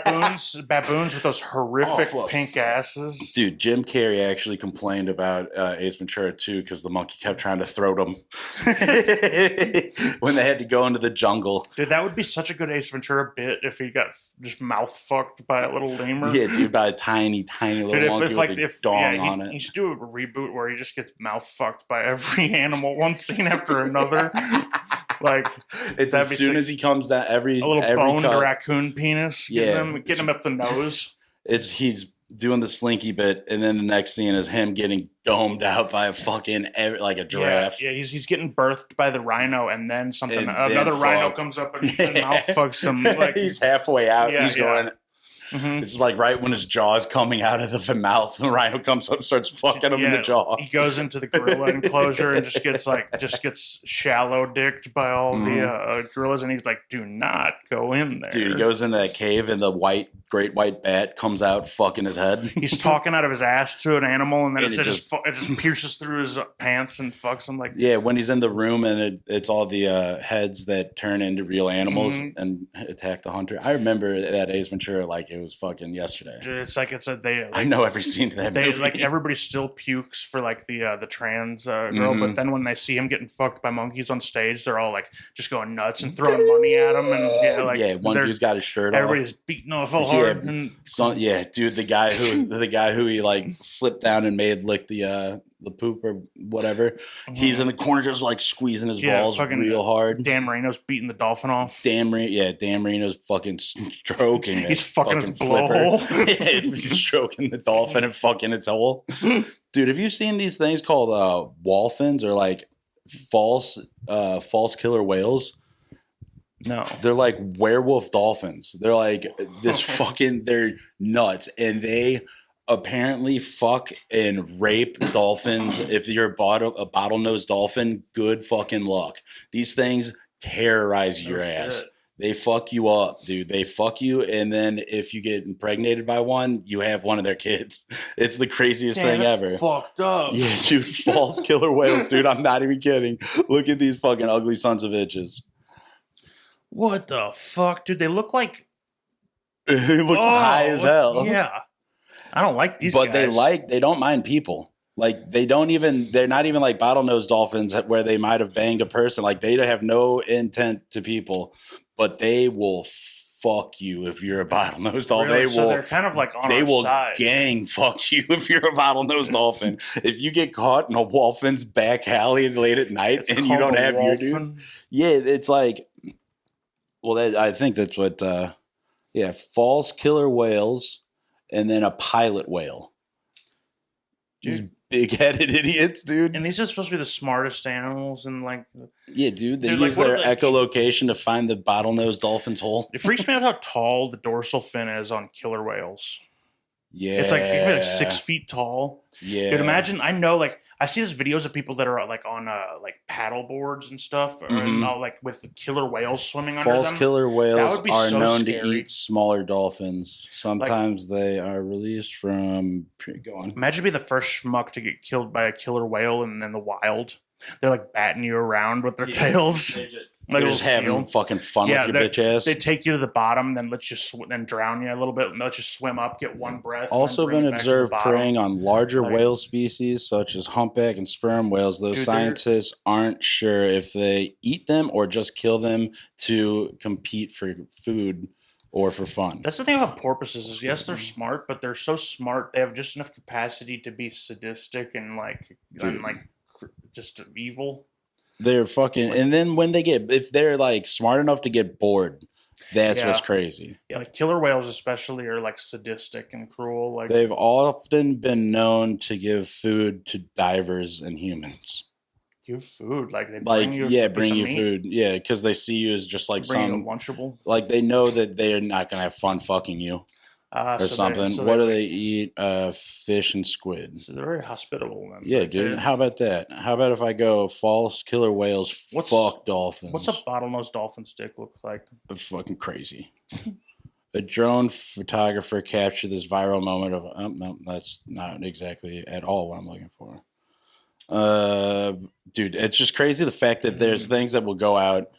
those baboons with those horrific Oh, fuck. pink asses? Dude, Jim Carrey actually complained about Ace Ventura 2 because the monkey kept trying to throat him when they had to go into the jungle. Dude, that would be such a good Ace Ventura bit if he got just mouth fucked by a little lemur. Yeah, dude, by a tiny little Dude, monkey with a dong on it. He should do a reboot where he just gets mouth fucked by every animal, one scene after another. Like It's that'd as be soon sick. as he comes down every A little every boned cut, raccoon penis. Yeah. Getting him up the nose. he's doing the slinky bit, and then the next scene is him getting domed out by a fucking like a giraffe. Yeah, he's getting birthed by the rhino, and then something And another then rhino fucked. comes up and mouth fucks him. Like he's halfway out. Yeah, he's yeah. going. Mhm. It's like right when his jaw is coming out of the mouth, the rhino comes up, and starts fucking him in the jaw. He goes into the gorilla enclosure and just gets shallow dicked by all the gorillas, and he's like, "Do not go in there." Dude, he goes into that cave, and the great white bat comes out, fucking his head. He's talking out of his ass to an animal, and then And it it just pierces through his pants and fucks him. Like, Yeah, when he's in the room and it's all the heads that turn into real animals Mm-hmm. and attack the hunter. I remember that Ace Ventura like it was fucking yesterday. dude, it's like they. I know every scene of that They movie. like everybody still pukes for like the trans girl, but then when they see him getting fucked by monkeys on stage, they're all like just going nuts and throwing money at him, and yeah, one they're- dude's got his shirt off. everybody's beating off all Yeah. hard. And Yeah, dude, the guy who he like flipped down and made lick the poop or whatever. He's in the corner just like squeezing his balls fucking real hard. Dan Marino's beating the dolphin off. Dan Marino's fucking stroking it. He's fucking its flipper. blowhole. Yeah, he's stroking the dolphin and fucking its hole. Dude, have you seen these things called wallfins or like false killer whales? No. They're like werewolf dolphins. They're like this fucking, they're nuts. And they apparently fuck and rape dolphins. If you're a bottlenose dolphin, good fucking luck. These things terrorize your ass. shit. They fuck you up, dude. They fuck you. And then if you get impregnated by one, you have one of their kids. It's the craziest thing ever. Fucked up. Yeah, dude. False killer whales, dude. I'm not even kidding. Look at these fucking ugly sons of bitches. What the fuck, dude? They look like It looks high as hell. Yeah. I don't like these but guys. they don't mind people. Like they're not even like bottlenose dolphins where they might have banged a person. Like they have no intent to people, but they will fuck you if you're a bottlenose dolphin. Really? So they're kind of like on They our will side. gang fuck you if you're a bottlenose dolphin. If you get caught in a dolphin's back alley late at night It's and you called don't a have your wolfen. dudes, yeah, it's like, well, I think that's what, false killer whales and then a pilot whale. These Dude. big-headed idiots, dude. And these are supposed to be the smartest animals, and like Yeah, dude. They Dude, like, use what their are the- echolocation to find the bottlenose dolphin's hole. it freaks me out how tall the dorsal fin is on killer whales. Yeah, It's like, it can be like 6 feet tall. Yeah, Dude, imagine, I know, like, I see these videos of people that are, like, on, like, paddle boards and stuff, or, Mhm. like, with the killer whales swimming under false them. killer whales would be are so known scary. to eat smaller dolphins. Sometimes they are released from. Go on. Imagine being the first schmuck to get killed by a killer whale and then the wild. They're, like, batting you around with their tails. Like They're a just little having seal. fucking fun Yeah, with your bitch ass. They take you to the bottom, then let you then drown you a little bit, and let you swim up, get one breath. and Also then bring been you back to the observed bottom. preying on larger Like- whale species such as humpback and sperm whales. Though Dude, they're- scientists aren't sure if they eat them or just kill them to compete for food or for fun. That's the thing about porpoises is yes, they're smart, but they're so smart they have just enough capacity to be sadistic and just evil. They're fucking, and then when if they're like smart enough to get bored, that's what's Yeah. crazy. Yeah, like killer whales especially are like sadistic and cruel. Like They've often been known to give food to divers and humans. give food, like they Like, bring you bring you food. Yeah, because they see you as just like bring you a some, lunchable like they know that they are not going to have fun fucking you or something. What do they eat? Fish and squid. So they're very hospitable. Then. Yeah, Like, dude. they're- How about that? How about if I go false killer whales, fuck dolphins? What's a bottlenose dolphin stick look like? Fucking crazy. A drone photographer captured this viral moment of no, that's not exactly at all what I'm looking for. Dude, it's just crazy the fact that there's things that will go out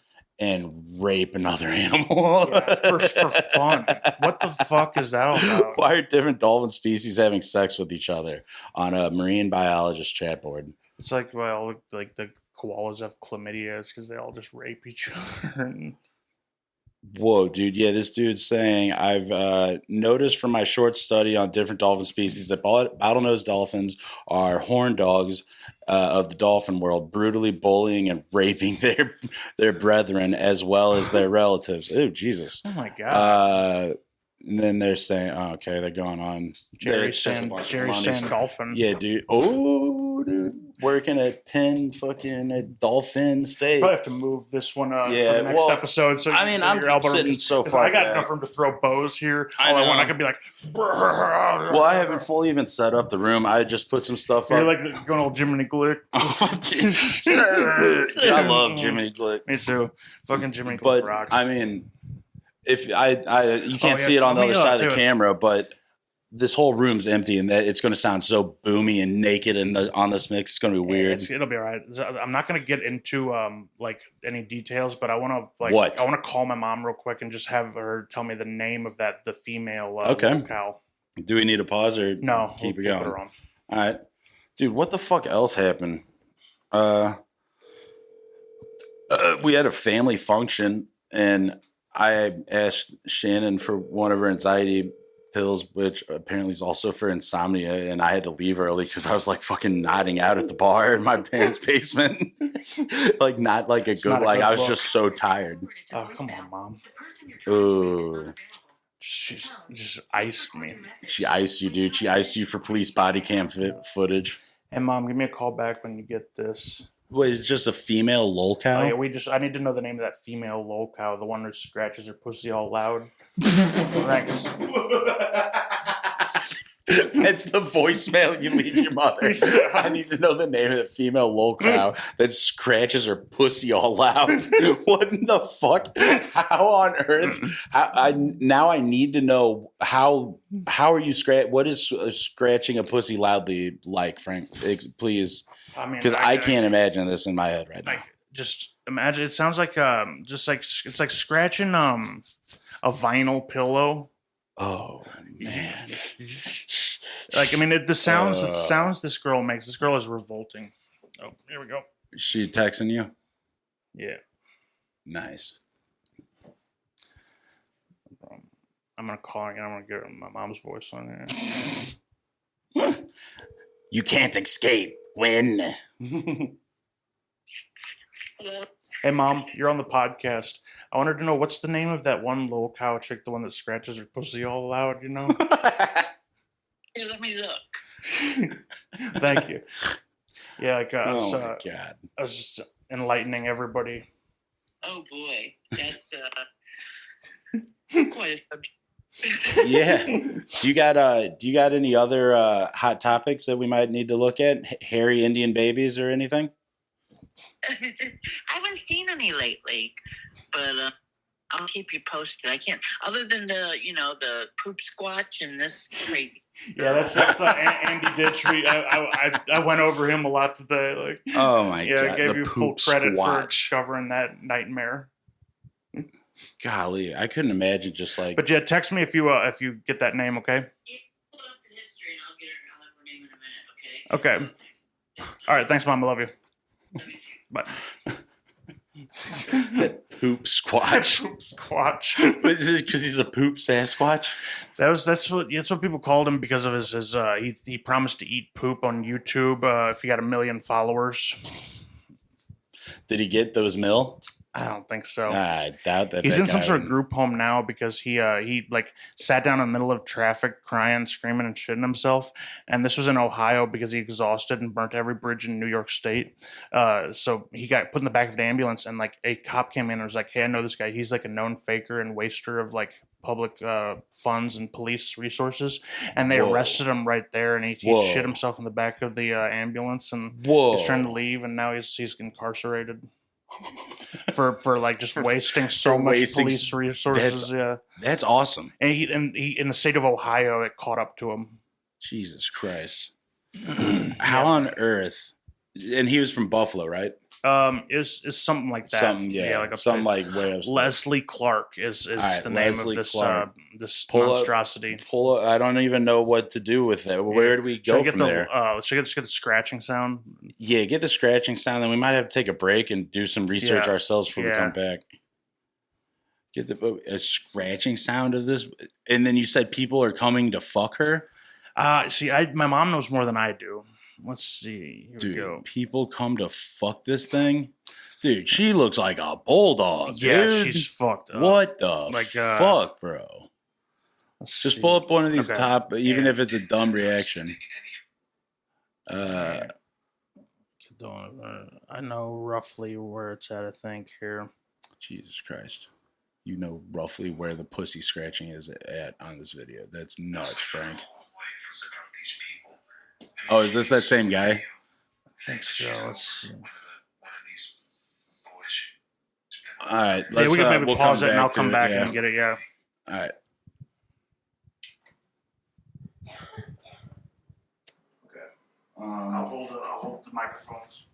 and rape another animal for fun. What the fuck is that all about? Why are different dolphin species having sex with each other on a marine biologist chat board? It's like, well, like the koalas have chlamydia. It's because they all just rape each other. And Whoa, dude. Yeah, this dude's saying, I've noticed from my short study on different dolphin species that bottlenose dolphins are horn dogs of the dolphin world, brutally bullying and raping their brethren as well as their relatives. Oh, Jesus. oh my god, And then they're saying, oh, okay, they're going on. Jerry It's just a Sand bunch of Jerry monies. Sand Dolphin. Yeah, dude. Oh, dude. Working at Penn fucking at Dolphin State. Probably have to move this one for Yeah, the next well, episode. So I you mean, can I'm get your elbow room, sitting so 'cause far I got back. enough room to throw bows here. I All I want, know. I could be like. Well, I haven't fully even set up the room. I just put some stuff You're up. like going old Jiminy Glick. Dude, I love Jiminy Glick. Me too. Fucking Jiminy Glick But rocks. I mean, if you can't yeah, see it on the let me other side of the do it. camera, but this whole room's empty, and that it's going to sound so boomy and naked and on this mix. It's going to be weird. It'll be all right. I'm not going to get into like any details, but I want to What? I want to call my mom real quick and just have her tell me the name of the female Okay. cow. Do we need to pause or No, keep we'll it going? her on. All right, dude. What the fuck else happened? We had a family function, and I asked Shannon for one of her anxiety pills, which apparently is also for insomnia, and I had to leave early because I was like fucking nodding out at the bar in my parents' basement, like not like a good, not a like good I was look. just so tired. Oh, come on, mom. Ooh, She just iced me. she iced you, dude. She iced you for police body cam footage. Hey, mom, give me a call back when you get this. Wait, it's just a female lolcow? Oh, yeah, I need to know the name of that female lolcow, the one who scratches her pussy all loud. Thanks. That's the voicemail you leave your mother. I need to know the name of the female lolcow that scratches her pussy all loud. What in the fuck? How on earth? Now I need to know how are you what is scratching a pussy loudly like, Frank? Please, I mean, because I can't imagine this in my head right now. like just imagine. It sounds like just like it's like scratching a vinyl pillow. Oh man. Like, I mean, the sounds this girl makes. This girl is revolting. Oh, here we go. She texting you? Yeah. Nice. I'm gonna call her and I'm gonna get my mom's voice on there. You can't escape, Gwen. Hey, Mom, you're on the podcast. I wanted to know what's the name of that one Lolcow chick, the one that scratches her pussy all loud, you know? Here, let me look. Thank you. Yeah, like, Oh, my God. I was just enlightening everybody. Oh boy, that's quite a subject. Yeah. Do you got any other hot topics that we might need to look at? Hairy Indian babies or anything? I haven't seen any lately, but I'll keep you posted. I can't, other than the poopsquatch and this crazy. Yeah, that's Andy Ditch. I went over him a lot today. Like, Oh my God! I gave you full credit for Poopsquatch. discovering that nightmare. Golly, I couldn't imagine just like. But yeah, text me if you get that name, okay? Pull up the history and I'll have her name in a minute, okay? Okay. All right, thanks, Mom. I love you. Bye. That poop squatch. Poop squatch. Because he's a poop Sasquatch. That's what people called him because of his he promised to eat poop on YouTube if he got 1 million followers. Did he get those mill? I don't think so. I doubt that. He's that in some guy sort of would- group home now because he like sat down in the middle of traffic crying, screaming, and shitting himself. And this was in Ohio because he exhausted and burnt every bridge in New York State. So he got put in the back of the ambulance, and like a cop came in and was like, "Hey, I know this guy. He's like a known faker and waster of like public funds and police resources." And they Whoa. arrested him right there, and he Whoa. shit himself in the back of the ambulance, and Whoa. he's trying to leave, and now he's incarcerated. for like just wasting so For much wasting police resources. That's awesome. And he in the state of Ohio, it caught up to him. Jesus Christ. How on earth? And he was from Buffalo, right? Is something like that. Something, like something upstate. like way upstate. Leslie Clark is right, the name Leslie of this Clark. This Pull up- monstrosity. I don't even know what to do with that. Where do we go from there? Should I get the scratching sound? Yeah, get the scratching sound. Then we might have to take a break and do some research Yeah. ourselves before we Yeah. come back. Get a scratching sound of this, and then you said people are coming to fuck her. See, my mom knows more than I do. Let's see. Here we Dude, go. people come to fuck this thing. Dude, she looks like a bulldog. Yeah, dude. she's fucked up. What the Like, fuck, bro? Let's Just see. pull up one of these Okay. top, even Yeah. if it's a dumb reaction. I know roughly where it's at, I think, here. Jesus Christ. You know roughly where the pussy scratching is at on this video. That's nuts, Frank. Oh, is this that same guy? I think so. Let's see. All right. Yeah, we can maybe we'll pause come it and I'll to come back yeah. and get it, yeah. All right. Okay. I'll hold the microphones.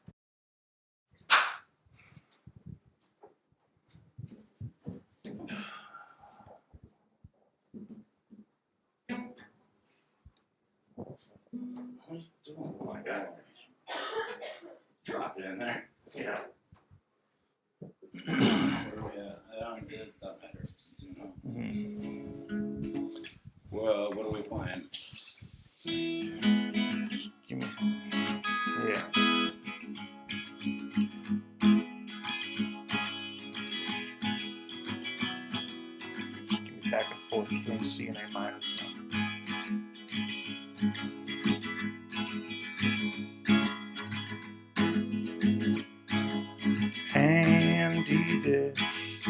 Oh my God. Drop it in there. Yeah. Well, what are we playing? Give me. Yeah. Just give me back and forth between C and A minor. Andy Dish.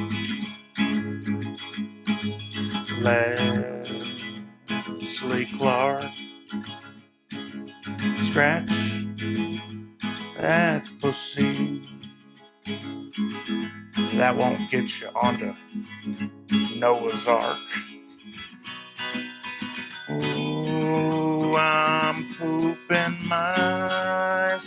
Leslie Clark. Scratch that pussy. That won't get you onto Noah's Ark. Ooh, I'm pooping myself.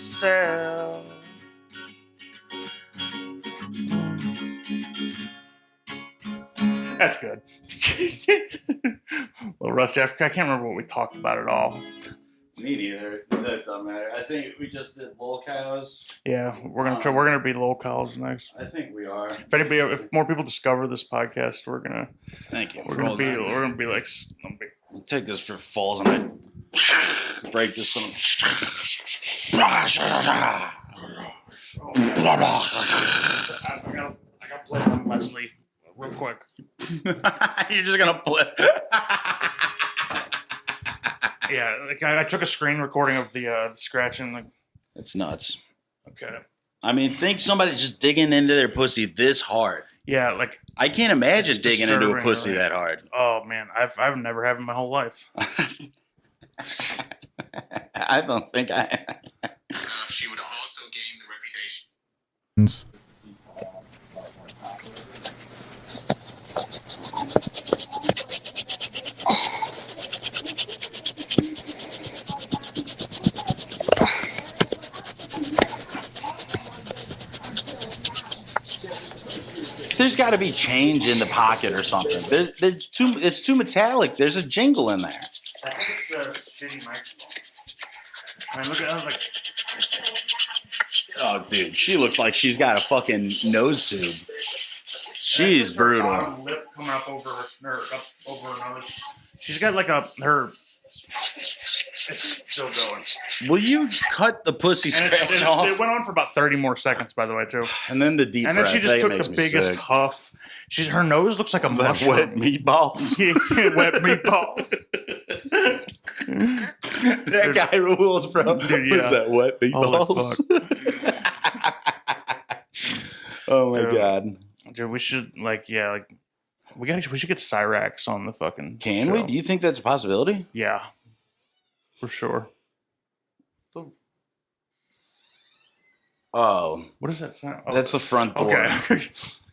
That's good. Well, Rusty, I can't remember what we talked about at all. Me neither. That doesn't matter. I think we just did Lolcows. Yeah, we're gonna be Lolcows next. I think we are. If more people discover this podcast, we're gonna be like I'll take this for falls and I break this son. I gotta play on Leslie real quick. You're just gonna play. Yeah, like I took a screen recording of the scratching. Like, it's nuts. Okay. I mean, think somebody's just digging into their pussy this hard. Yeah, like I can't imagine it's digging into a disturbing, pussy right? that hard. Oh man, I've never had in my whole life. I don't think I. She would also gain the reputation. There's got to be change in the pocket or something. It's too metallic. There's a jingle in there. I think it's the shitty microphone. I mean, look at that. Oh, dude, she looks like she's got a fucking nose tube. She's brutal. Bottom lip coming up over her nose. She's got like her. It's still going. Will you cut the pussy And scratch off? it went on for about 30 more seconds, by the way, too. And then the deep And then breath. she just that took makes the me biggest sick. huff. Her nose looks like a Like mushroom. wet meatballs. Wet meatballs. That guy rules, bro. Dude, yeah. Is that wet meatballs? Holy fuck. Oh my Dude. God. Dude, we should we should get Cyrax on the fucking Can show. we? Do you think that's a possibility? Yeah. For sure. Oh, What does that sound? Oh, that's the front door. okay.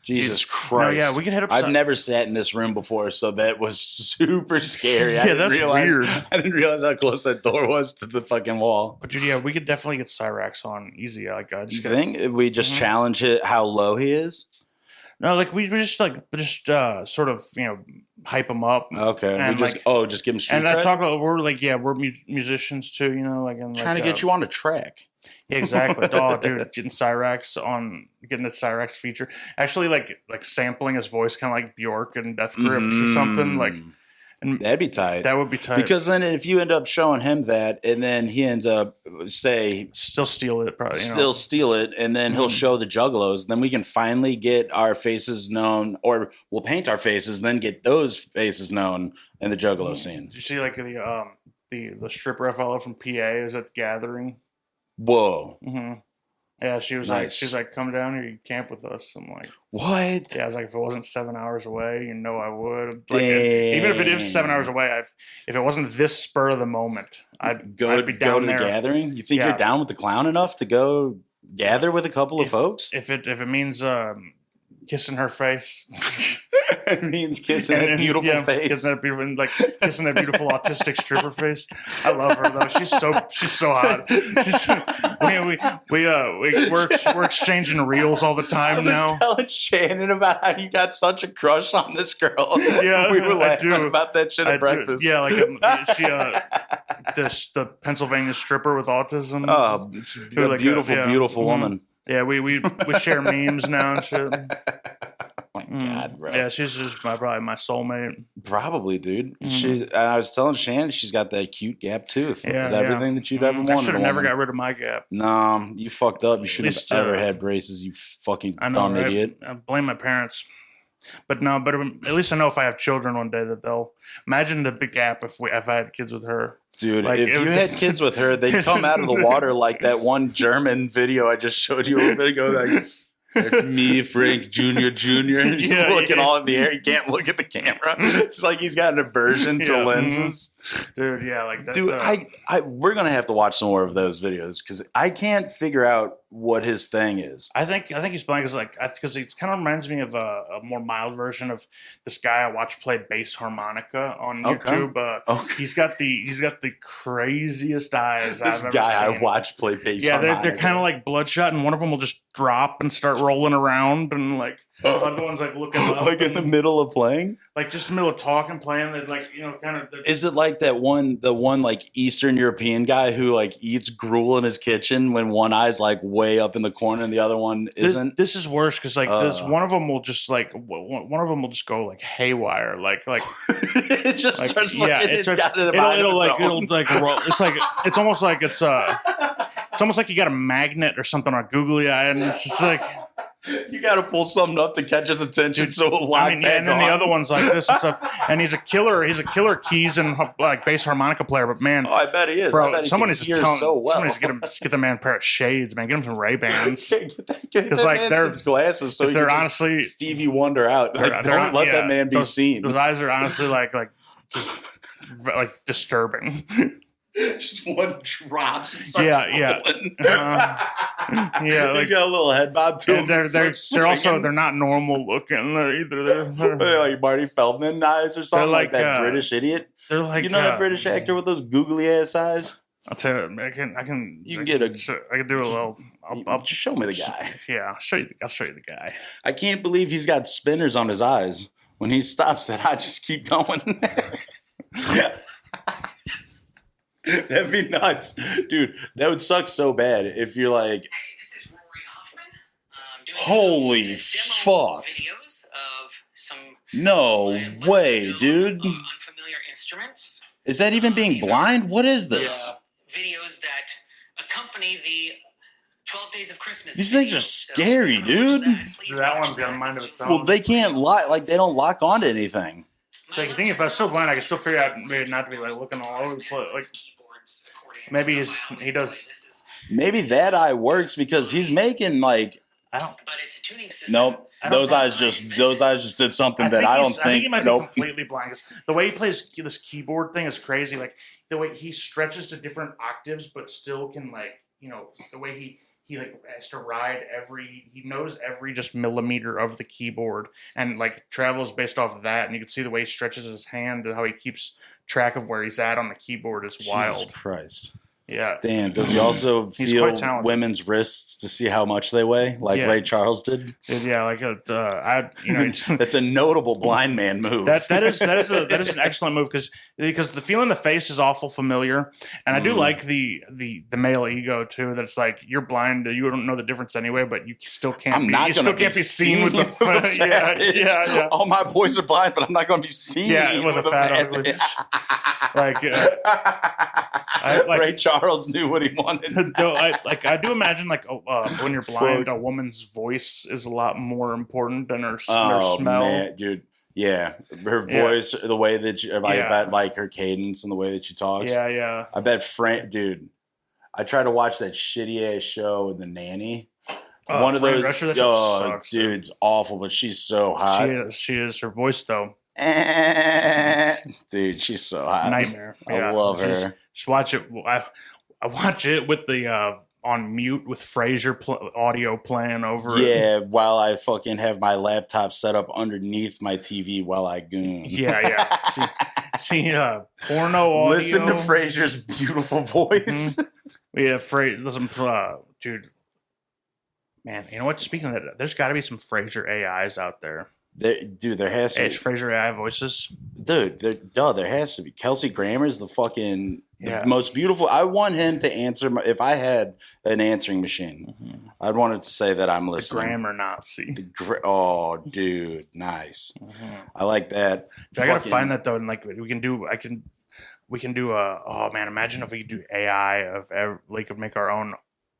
Jesus No, Christ. yeah, we can hit up. I've never sat in this room before, so that was super scary. Yeah, that's weird. I didn't realize how close that door was to the fucking wall. But dude, yeah, we could definitely get Cyrax on easy. Like, You think if we just challenge it how low he is? No, like we just sort of hype him up. Okay, And, we just give him street And cred? I talk about we're musicians too, and Trying to get you on a track. Yeah, exactly. Oh, dude, getting the Cyrax feature. Actually, like sampling his voice, kind of like Bjork and Death Grips or something. Like, and That'd be tight. that would be tight. Because then if you end up showing him that, and then he ends up still steal it, probably. steal it, and then he'll show the juggalos, then we can finally get our faces known, or we'll paint our faces, then get those faces known in the juggalo scene. Did you see like the stripper fellow from PA is at the gathering? Whoa. Mm-hmm. Yeah, she was Nice. like, come down here, you camp with us. I'm like, What? yeah, I was like, if it wasn't 7 hours away, I would. Like, even if it is 7 hours away, if it wasn't this spur of the moment, I'd be Go down to there. the gathering? You think Yeah. you're down with the clown enough to go gather with a couple of folks? If it means kissing her face. It means kissing that beautiful face. Kissing that beautiful autistic stripper face. I love her though. She's so hot. We're exchanging reels all the time I was now. telling Shannon about how you got such a crush on this girl. Yeah, we were I laughing do. about that shit at breakfast. Yeah, like she the Pennsylvania stripper with autism. Oh, Who, a beautiful, beautiful mhm. woman. Yeah, we share memes now and shit. Oh my God, bro. Yeah, she's just probably my soulmate. Probably, dude. Mhm. I was telling Shannon she's got that cute gap tooth. Yeah, It's everything that you'd ever I wanted. should have never got rid of my gap. No, you fucked up. You shouldn't have least, ever had braces, you fucking I know, dumb right? idiot. I blame my parents. But at least I know if I have children one day that they'll imagine the big gap if I had kids with her. Dude, Like, if you had kids with her, they'd come out of the water like that one German video I just showed you a little bit ago. Like, me, Frank Jr. He's Yeah, looking yeah. all in the air. He can't look at the camera. It's like he's got an aversion to Yeah, lenses. Dude, yeah, like that. Dude, we're gonna have to watch some more of those videos because I can't figure out what his thing is. I think he's playing because it kind of reminds me of a more mild version of this guy I watch play bass harmonica on YouTube. He's got the craziest eyes This I've guy ever seen. I watch play bass. Yeah, harmonica. they're kind of like bloodshot, and one of them will just drop and start rolling around, and like the other one's like looking up, like in the middle of playing, like just in the middle of talking, playing. They're like kind of. Is it like the one like Eastern European guy who like eats gruel in his kitchen when one eye's like way up in the corner and the other one isn't? This is worse because like this one of them will just like one of them will just go like haywire, like it just like, starts fucking. yeah, It's got a mind of its own. it'll like roll. It's almost like it's almost like you got a magnet or something on a googly eye, and it's just like you got to pull something up to catch his attention, so it'll lock back and then the on. other one's like this and stuff. And he's a killer keys and like bass harmonica player. But man, I bet he is, bro. Someone needs to tell him. so well. Someone needs to get the man a pair of shades, man. Get him some Ray-Bans. Because like they're glasses, so they're can honestly just Stevie Wonder out. Like, don't let that man be seen. Those eyes are honestly like just like disturbing. Just one drops. Yeah. Yeah. Yeah, He's got a little head bob to him. And they're not normal looking either. They're like Marty Feldman eyes or something, like that British idiot. They're like that British actor with those googly ass eyes. I'll tell you, I can. I can do a little. Just show me the guy. Yeah, I'll show you the guy. I can't believe he's got spinners on his eyes. When he stops it, I just keep going. That'd be nuts. Dude, that would suck so bad if you're like, this is Rory Hoffman. Holy fuck. Videos of some No way, dude. unfamiliar instruments. Is that even being blind? What is this? Videos that accompany the 12 Days of Christmas. These things are scary, dude. That one's got a mind of its own. Well, they can't lock, like, they don't lock onto anything. So you think if I was so blind, I could still figure out maybe not to be like looking all over the place. Like maybe he does. Maybe that eye works because he's making like. I don't. But it's a tuning system. Nope. Those eyes just did something that I don't think. I think he might nope. be completely blind. 'Cause the way he plays this keyboard thing is crazy. Like the way he stretches to different octaves, but still can the way he like has to ride he knows every just millimeter of the keyboard and like travels based off of that. And you can see the way he stretches his hand and how he keeps track of where he's at on the keyboard is wild. Jesus Christ. Yeah. Damn. Does he also He's feel quite talented. women's wrists to see how much they weigh, like Ray Charles did? Yeah, like that's a notable blind man move. That is an excellent move because the feeling the face is awful familiar, and I do like the male ego too. That's like you're blind, you don't know the difference anyway, but you still can't. Be seen with the fat yeah. All my boys are blind, but I'm not going to be seen. Yeah, with a fat ugly. Ray Charles knew what he wanted. I do imagine when you're blind, a woman's voice is a lot more important than her smell. Man, dude. Yeah, her voice, the way that I bet like her cadence and the way that she talks. Yeah. I bet dude. I tried to watch that shitty ass show, The Nanny. One of those. Rusher, sucks, dude, it's awful, but she's so hot. She is. Her voice though. Dude, she's so hot. Nightmare. I love her. Just watch it. I watch it with the on mute with Frasier audio playing over it. Yeah, while I fucking have my laptop set up underneath my TV while I goon. Yeah. See, porno audio. Listen to Frasier's beautiful voice. Mm-hmm. Yeah, listen, dude. Man, you know what? Speaking of that, there's got to be some Frasier AIs out there. There has to be. Frasier AI voices. Dude, there has to be. Kelsey Grammer's the most beautiful. I want him to answer if I had an answering machine. Mm-hmm. I'd want it to say that I'm listening. The grammar Nazi. Oh, dude, nice. Mm-hmm. I like that. I gotta find that though, and like we can do. Oh man, imagine if we could do AI we could make our own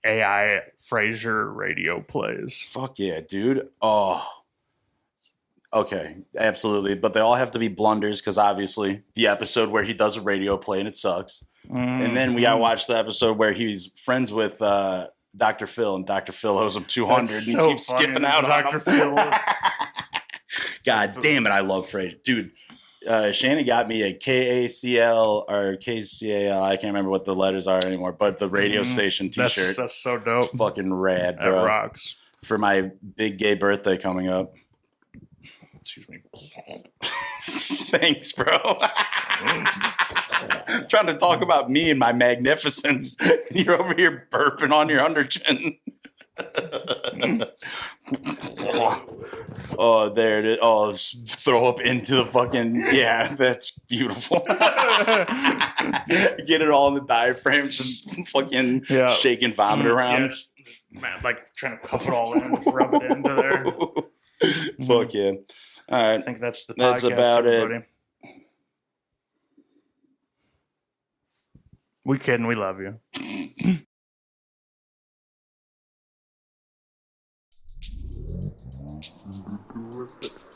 AI Frasier radio plays. Fuck yeah, dude. Oh. Okay, absolutely. But they all have to be blunders because obviously the episode where he does a radio play and it sucks. Mm-hmm. And then we got to watch the episode where he's friends with Dr. Phil and Dr. Phil owes him 200 and he keeps skipping out on Dr. Phil. God damn it, I love Frasier. Dude, Shannon got me a KACL or KCAL. I can't remember what the letters are anymore, but the radio station T-shirt. That's so dope. It's fucking rad, That bro. rocks. For my big gay birthday coming up. Excuse me. Thanks, bro. Trying to talk about me and my magnificence. You're over here burping on your underchin. Oh, there it is. Oh, throw up into the fucking... Yeah, that's beautiful. Get it all in the diaphragm. Just fucking shaking vomit around. Yeah, just like trying to cup it all in, just rub it into there. Fuck yeah. All right. I think that's the podcast, That's about everybody. it. We kidding. We love you.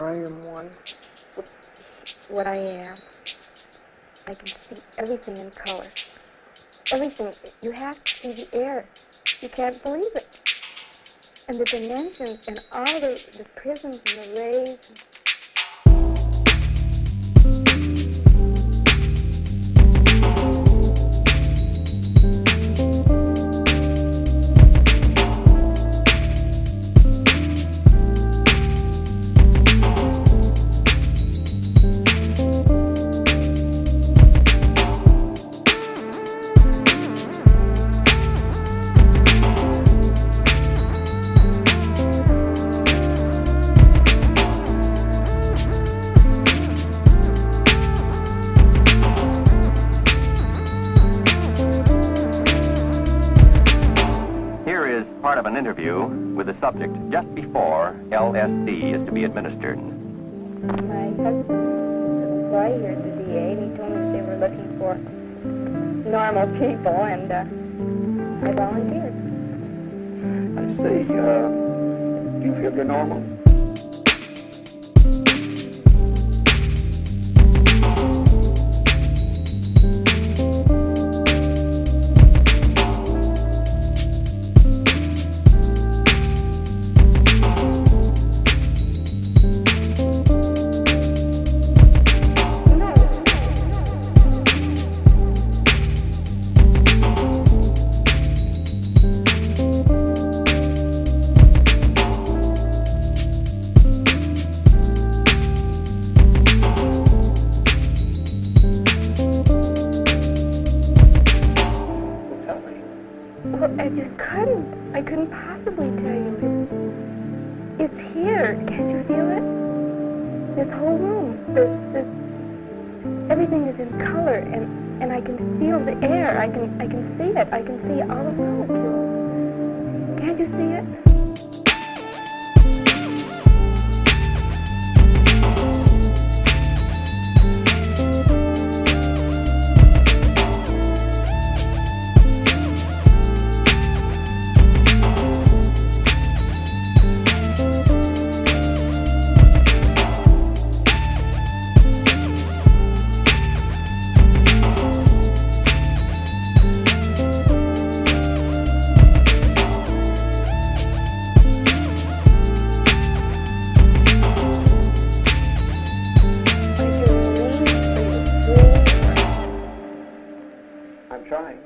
I am one. What I am. I can see everything in color. Everything. You have to see the air. You can't believe it. And the dimensions and all the prisms and the rays. Part of an interview with the subject just before LSD is to be administered. My husband was right here at the VA, and he told me they were looking for normal people, and I volunteered. I say, do you feel you're normal? I couldn't possibly tell you. It's here. Can't you feel it? This whole room. Everything is in color, and I can feel the air. I can see it. I can see all the molecules. Can't you see it? I'm trying.